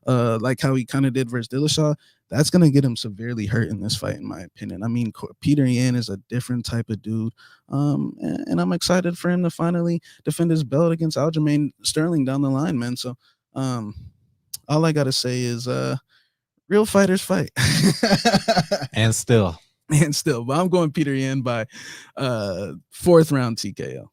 S2: like how he kind of did versus Dillashaw, that's going to get him severely hurt in this fight, in my opinion. I mean, Peter Yan is a different type of dude, and I'm excited for him to finally defend his belt against Aljamain Sterling down the line, man. So all I got to say is real fighters fight.
S1: And still.
S2: But I'm going Peter Yan by 4th round TKO.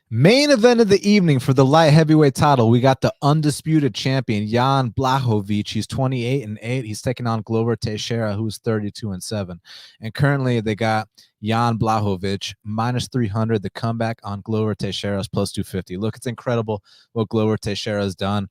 S1: Main event of the evening for the light heavyweight title. We got the undisputed champion, Jan Blachowicz. He's 28-8. He's taking on Glover Teixeira, who's 32-7. And currently they got Jan Blachowicz -300. The comeback on Glover Teixeira is +250. Look, it's incredible what Glover Teixeira has done.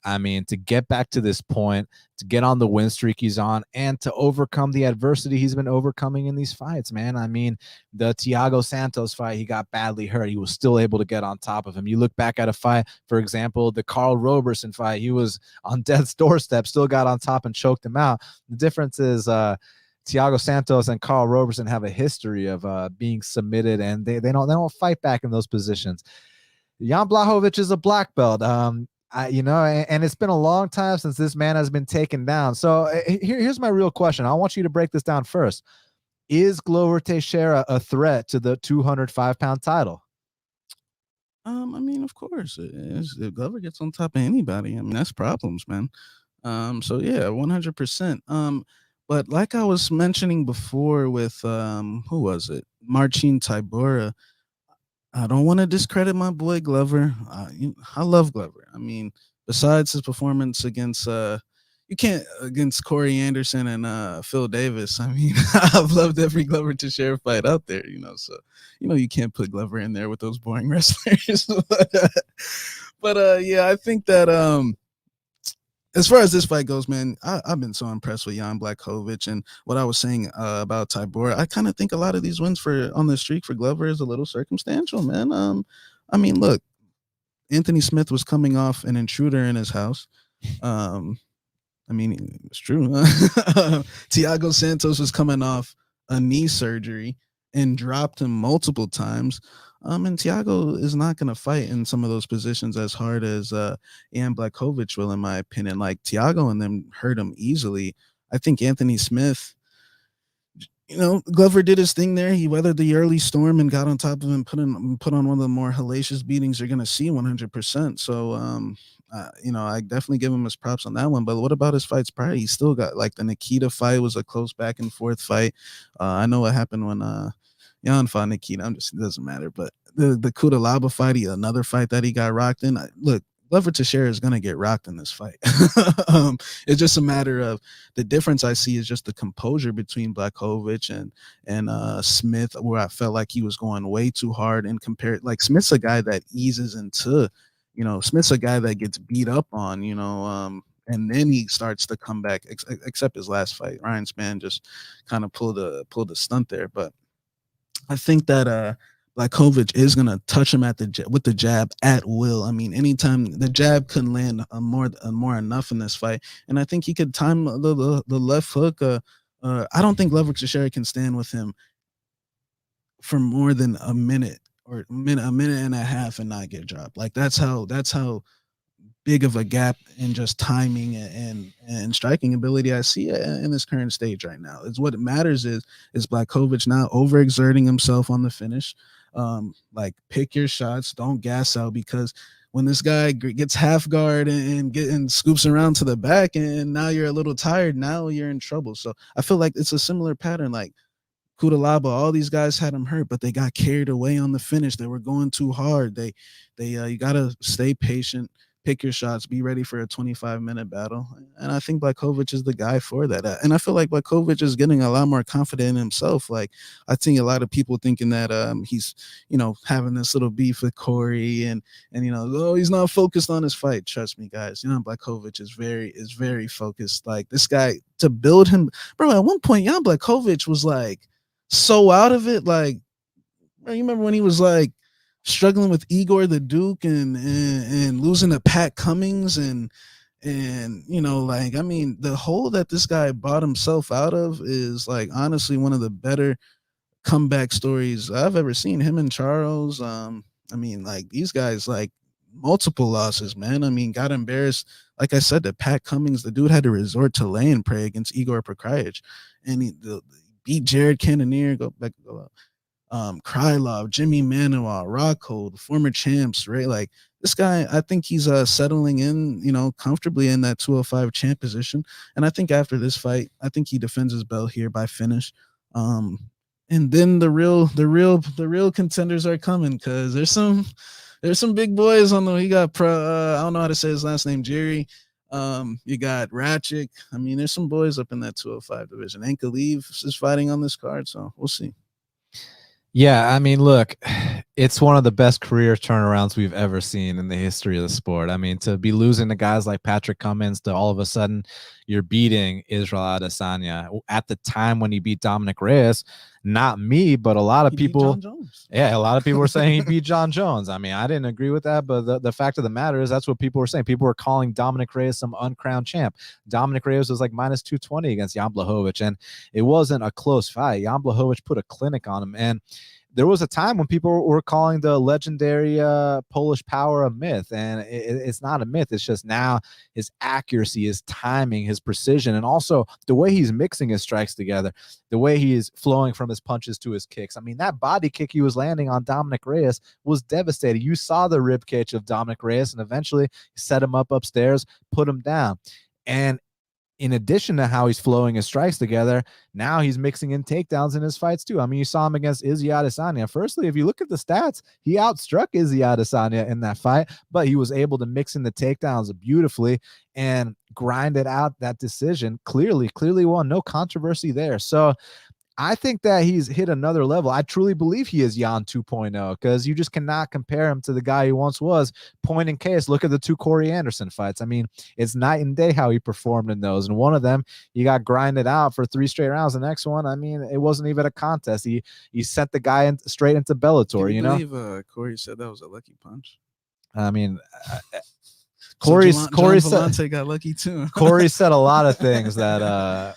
S1: I mean, to get back to this point, to get on the win streak he's on, and to overcome the adversity he's been overcoming in these fights, man. I mean, the Thiago Santos fight, he got badly hurt. He was still able to get on top of him. You look back at a fight, for example, the Carl Roberson fight, he was on death's doorstep, still got on top and choked him out. The difference is Thiago Santos and Carl Roberson have a history of being submitted, and they don't fight back in those positions. Jan Blachowicz is a black belt. And it's been a long time since this man has been taken down. So here's my real question. I want you to break this down first. Is Glover Teixeira a threat to the 205-pound title?
S2: I mean, of course, if Glover gets on top of anybody, I mean, that's problems, man. So yeah, 100%. But like I was mentioning before with who was it? Marcin Tybura. I don't want to discredit my boy Glover. I love Glover. I mean, besides his performance against against Corey Anderson and Phil Davis. I mean, I've loved every Glover Teixeira fight out there, so you can't put Glover in there with those boring wrestlers. but yeah, I think that as far as this fight goes, man, I've been so impressed with Jan Blachowicz, and what I was saying about Tybura. I kind of think a lot of these wins on the streak for Glover is a little circumstantial, man. I mean, look, Anthony Smith was coming off an intruder in his house. I mean, it's true. Thiago Santos was coming off a knee surgery and dropped him multiple times. And Thiago is not going to fight in some of those positions as hard as Jan Blachowicz will, in my opinion. Like, Thiago and them hurt him easily. I think Anthony Smith, Glover did his thing there. He weathered the early storm and got on top of him, put on one of the more hellacious beatings you're going to see 100%. So, I definitely give him his props on that one. But what about his fights prior? He still got, like, the Nikita fight was a close back and forth fight. I know what happened when Jan fought Nikita. It doesn't matter. But the Kopylov fight, another fight that he got rocked in. Look, Glover Teixeira is going to get rocked in this fight. It's just a matter of the difference I see is just the composure between Blachowicz and Smith, where I felt like he was going way too hard and compared. Like, Smith's a guy that eases into, Smith's a guy that gets beat up on, and then he starts to come back, except his last fight. Ryan Spann just kind of pulled a stunt there. But I think that Blachowicz is going to touch him with the jab at will. I mean, anytime the jab couldn't land more enough in this fight, and I think he could time the left hook. I don't think Glover Teixeira can stand with him for more than a minute or a minute and a half and not get dropped. Like, that's how big of a gap in just timing and striking ability I see in this current stage right now. It's what matters is Blachowicz not overexerting himself on the finish. Like, pick your shots, don't gas out, because when this guy gets half guard and scoops around to the back and now you're a little tired, now you're in trouble. So I feel like it's a similar pattern. Like, Kopylov, all these guys had him hurt, but they got carried away on the finish. They were going too hard. You got to stay patient, pick your shots, be ready for a 25-minute battle. And I think Blachowicz is the guy for that. And I feel like Blachowicz is getting a lot more confident in himself. Like, I think a lot of people thinking that he's, having this little beef with Cory and he's not focused on his fight. Trust me, guys. Blachowicz is very focused. Like, this guy, to build him, bro, at one point, Jan Blachowicz was like so out of it. Like, bro, you remember when he was like struggling with Igor the Duke and losing to Pat Cummings and I mean, the hole that this guy bought himself out of is, like, honestly one of the better comeback stories I've ever seen. Him and Charles, I mean, like, these guys, like, multiple losses, man. I mean, got embarrassed. Like I said, to Pat Cummings, the dude had to resort to lay and pray against Igor Prokrajic, and he beat Jared Cannonier, go Krylov, Jimmy Manuel, Rockhold, the former champs, right? Like this guy, I think he's settling in, comfortably in that 205 champ position. And I think after this fight, I think he defends his belt here by finish. And then the real contenders are coming, because there's some big boys on the. He got I don't know how to say his last name, Jerry. You got Ratchik. I mean, there's some boys up in that 205 division. Ankaleev is fighting on this card, so we'll see.
S1: Yeah, I mean, look, it's one of the best career turnarounds we've ever seen in the history of the sport. I mean, to be losing to guys like Patrick Cummins, to all of a sudden you're beating Israel Adesanya at the time when he beat Dominic Reyes. Not me, but a lot of people. Yeah, a lot of people were saying he beat John Jones. I mean, I didn't agree with that, but the fact of the matter is that's what people were saying. People were calling Dominic Reyes some uncrowned champ. Dominic Reyes was like minus 220 against Jan Blachowicz, and it wasn't a close fight. Jan Blachowicz put a clinic on him, and there was a time when people were calling the legendary Polish power a myth, and it's not a myth. It's just now his accuracy, his timing, his precision, and also the way he's mixing his strikes together, the way he is flowing from his punches to his kicks. I mean, that body kick he was landing on Dominic Reyes was devastating. You saw the rib cage of Dominic Reyes, and eventually set him up upstairs, put him down. And in addition to how he's flowing his strikes together, now he's mixing in takedowns in his fights too. I mean, you saw him against Izzy Adesanya. Firstly, if you look at the stats, he outstruck Izzy Adesanya in that fight, but he was able to mix in the takedowns beautifully and grinded out that decision. Clearly won. No controversy there. So I think that he's hit another level. I truly believe he is Jan 2.0, because you just cannot compare him to the guy he once was. Point in case, look at the two Corey Anderson fights. I mean, it's night and day how he performed in those. And one of them, he got grinded out for 3 straight rounds. The next one, I mean, it wasn't even a contest. He sent the guy straight into Bellator.
S2: You believe Corey said that was a lucky punch?
S1: I mean,
S2: Corey said got lucky too.
S1: Corey said a lot of things that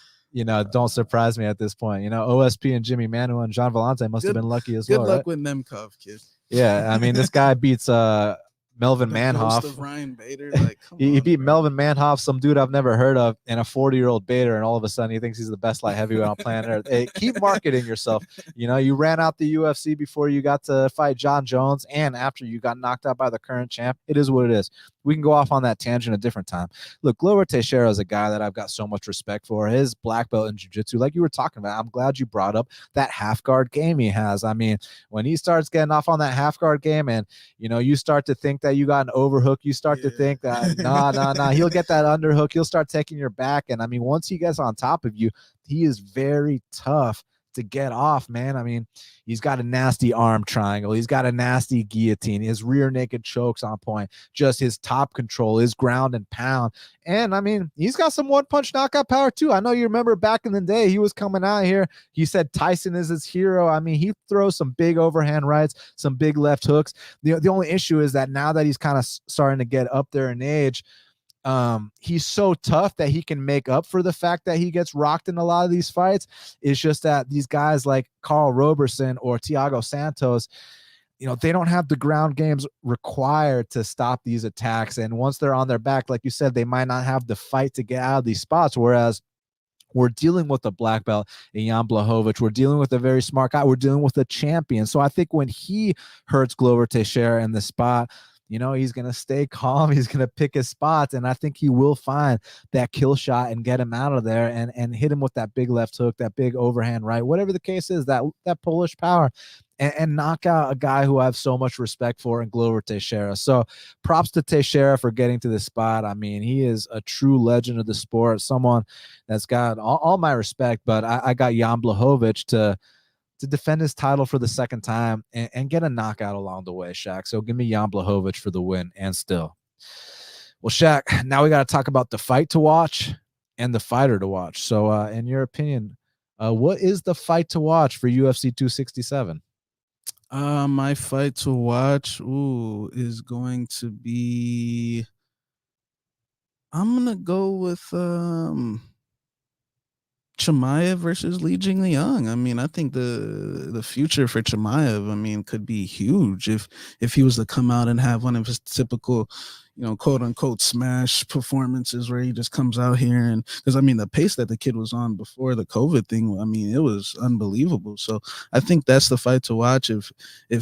S1: don't surprise me at this point. OSP and Jimmy Manuel and John Vellante must have been lucky as well.
S2: Good luck
S1: right?
S2: with Nemkov, kid.
S1: Yeah, I mean, this guy beats Melvin Manhoff.
S2: Of Ryan Bader. Like,
S1: he beat Melvin Manhoff, some dude I've never heard of, and a 40-year-old Bader, and all of a sudden he thinks he's the best light heavyweight on planet Earth. Hey, keep marketing yourself. You ran out the UFC before you got to fight John Jones, and after you got knocked out by the current champ. It is what it is. We can go off on that tangent a different time. Look, Glover Teixeira is a guy that I've got so much respect for. His black belt in jiu-jitsu, like you were talking about, I'm glad you brought up that half guard game he has. I mean, when he starts getting off on that half guard game, and you start to think that you got an overhook, you start to think that nah, he'll get that underhook, he'll start taking your back. And I mean, once he gets on top of you, he is very tough to get off, man. I mean, he's got a nasty arm triangle. He's got a nasty guillotine. His rear naked chokes on point. Just his top control, his ground and pound. And I mean, he's got some one-punch knockout power too. I know you remember back in the day, he was coming out here. He said Tyson is his hero. I mean, he throws some big overhand rights, some big left hooks. The only issue is that now that he's kind of starting to get up there in age, he's so tough that he can make up for the fact that he gets rocked in a lot of these fights. It's just that these guys like Carl Roberson or Thiago Santos, they don't have the ground games required to stop these attacks. And once they're on their back, like you said, they might not have the fight to get out of these spots. Whereas we're dealing with a black belt in Jan Blachowicz. We're dealing with a very smart guy. We're dealing with a champion. So I think when he hurts Glover Teixeira in the spot, he's going to stay calm. He's going to pick his spots. And I think he will find that kill shot and get him out of there and hit him with that big left hook, that big overhand right, whatever the case is, that Polish power, and knock out a guy who I have so much respect for in Glover Teixeira. So props to Teixeira for getting to this spot. I mean, he is a true legend of the sport, someone that's got all my respect, but I got Jan Blachowicz to defend his title for the second time and get a knockout along the way, Shaq. So give me Jan Blachowicz for the win and still. Well, Shaq, now we got to talk about the fight to watch and the fighter to watch. So in your opinion, what is the fight to watch for UFC 267?
S2: My fight to watch is going to be, I'm going to go with Chimaev versus Li Jingliang. I mean, I think the future for Chimaev, I mean, could be huge if he was to come out and have one of his typical, quote unquote smash performances where he just comes out here and because I mean the pace that the kid was on before the COVID thing, I mean, it was unbelievable. So I think that's the fight to watch. If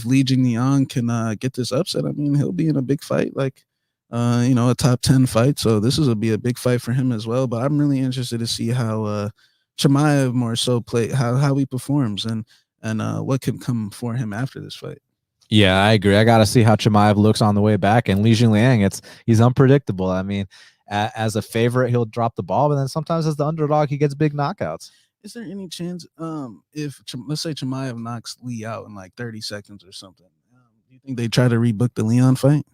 S2: Li Jingliang can get this upset, I mean, he'll be in a big fight, like a top 10 fight. So this will be a big fight for him as well. But I'm really interested to see how Chimaev more so play how he performs and what can come for him after this fight.
S1: Yeah, I agree. I got to see how Chimaev looks on the way back. And Li Jingliang, he's unpredictable. I mean, as a favorite, he'll drop the ball, but then sometimes as the underdog, he gets big knockouts.
S2: Is there any chance if let's say Chimaev knocks Lee out in like 30 seconds or something? Do you think they try to rebook the Leon fight?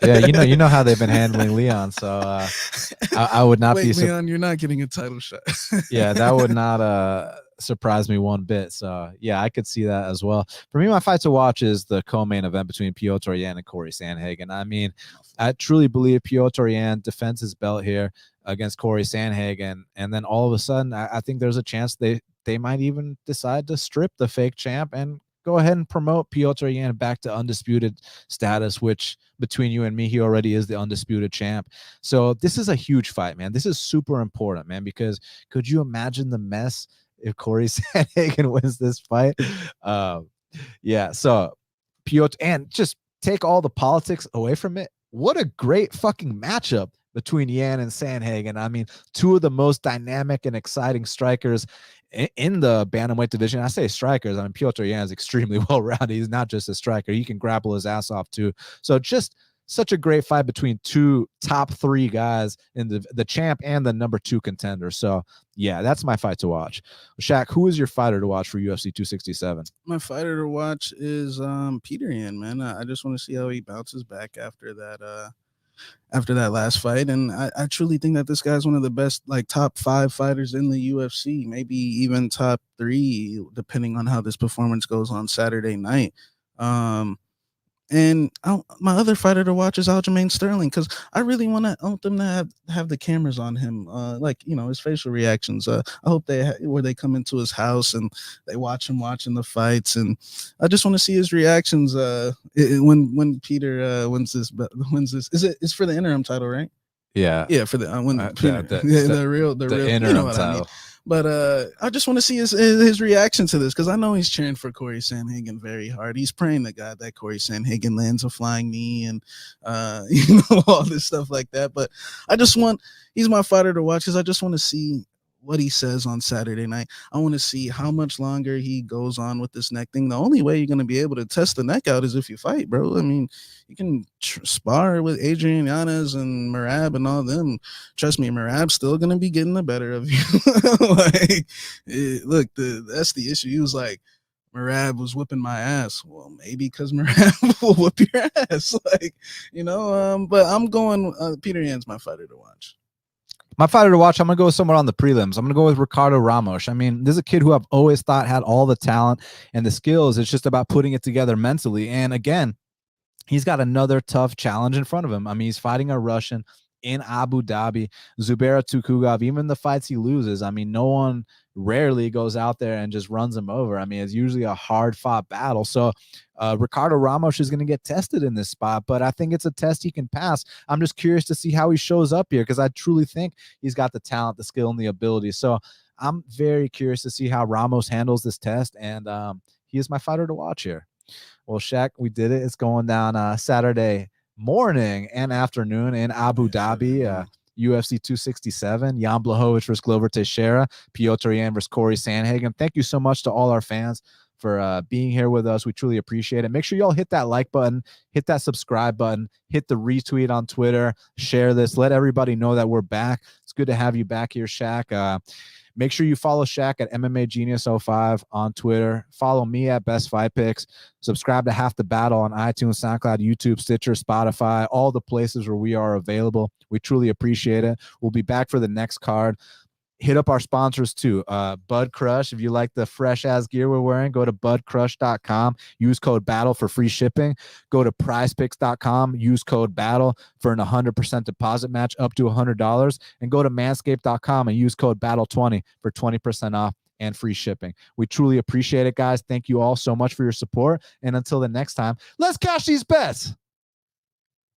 S1: Yeah, you know how they've been handling Leon, so I would not be.
S2: Leon, you're not getting a title shot.
S1: Yeah, that would not surprise me one bit. So yeah, I could see that as well. For me, my fight to watch is the co-main event between Petr Yan and Cory Sandhagen. I mean, I truly believe Petr Yan defends his belt here against Cory Sandhagen, and then all of a sudden, I think there's a chance they might even decide to strip the fake champ and go ahead and promote Petr Yan back to undisputed status, which between you and me, he already is the undisputed champ. So this is a huge fight, man. This is super important, man, because could you imagine the mess if Cory Sandhagen wins this fight? Yeah, so Petr, and just take all the politics away from it. What a great fucking matchup between Yan and Sandhagen. I mean, two of the most dynamic and exciting strikers in the bantamweight division. I say strikers. I mean, Petr Yan is extremely well-rounded. He's not just a striker. He can grapple his ass off too. So just such a great fight between two top 3 guys in the champ and the number 2 contender. So yeah, that's my fight to watch. Shaq, who is your fighter to watch for UFC 267?
S2: My fighter to watch is Petr Yan, man. I just want to see how he bounces back after that last fight. And I truly think that this guy's one of the best, like, top 5 fighters in the UFC, maybe even top 3, depending on how this performance goes on Saturday night. And my other fighter to watch is Aljamain Sterling, because I really want them to have the cameras on him, his facial reactions. I hope where they come into his house and they watch him watching the fights, and I just want to see his reactions when Peter wins this. It's for the interim title, right?
S1: Yeah,
S2: for the the real
S1: interim title. I mean?
S2: But I just want to see his reaction to this, because I know he's cheering for Cory Sandhagen very hard. He's praying to God that Cory Sandhagen lands a flying knee and all this stuff like that. But he's my fighter to watch, because I just want to see what he says on Saturday night. I want to see how much longer he goes on with this neck thing. The only way you're going to be able to test the neck out is if you fight, bro. I mean, you can spar with Adrian Yanez and Merab and all them. Trust me, Merab's still going to be getting the better of you. That's the issue. He was like, Merab was whipping my ass. Well, maybe because Merab will whip your ass. But I'm going, Petr Yan's my fighter to watch.
S1: My fighter to watch, I'm going to go somewhere on the prelims. I'm going to go with Ricardo Ramos. I mean, this is a kid who I've always thought had all the talent and the skills. It's just about putting it together mentally. And again, he's got another tough challenge in front of him. I mean, he's fighting a Russian in Abu Dhabi, Zubaira Tukhugov. Even the fights he loses, I mean, no one rarely goes out there and just runs him over. I mean, it's usually a hard-fought battle. So Ricardo Ramos is going to get tested in this spot, but I think it's a test he can pass. I'm just curious to see how he shows up here, because I truly think he's got the talent, the skill, and the ability. So I'm very curious to see how Ramos handles this test, and he is my fighter to watch here. Well, Shaq, we did it. It's going down Saturday morning and afternoon in Abu Dhabi. UFC 267, Jan Blachowicz versus Glover Teixeira, Petr Yan versus Cory Sandhagen. Thank you so much to all our fans for being here with us. We truly appreciate it. Make sure y'all hit that like button, hit that subscribe button, hit the retweet on Twitter, share this, let everybody know that we're back. It's good to have you back here, Shaq. Make sure you follow Shaq at MMA Genius 05 on Twitter. Follow me at Best Fight Picks. Subscribe to Half the Battle on iTunes, SoundCloud, YouTube, Stitcher, Spotify, all the places where we are available. We truly appreciate it. We'll be back for the next card. hit up our sponsors too. BudKrush, if you like the fresh ass gear we're wearing, go to budkrush.com, use code BATTLE for free shipping. Go to prizepicks.com, use code BATTLE for an 100% deposit match up to $100, and go to manscaped.com and use code BATTLE20 for 20% off and free shipping. We truly appreciate it, guys. Thank you all so much for your support, and until the next time, let's cash these bets.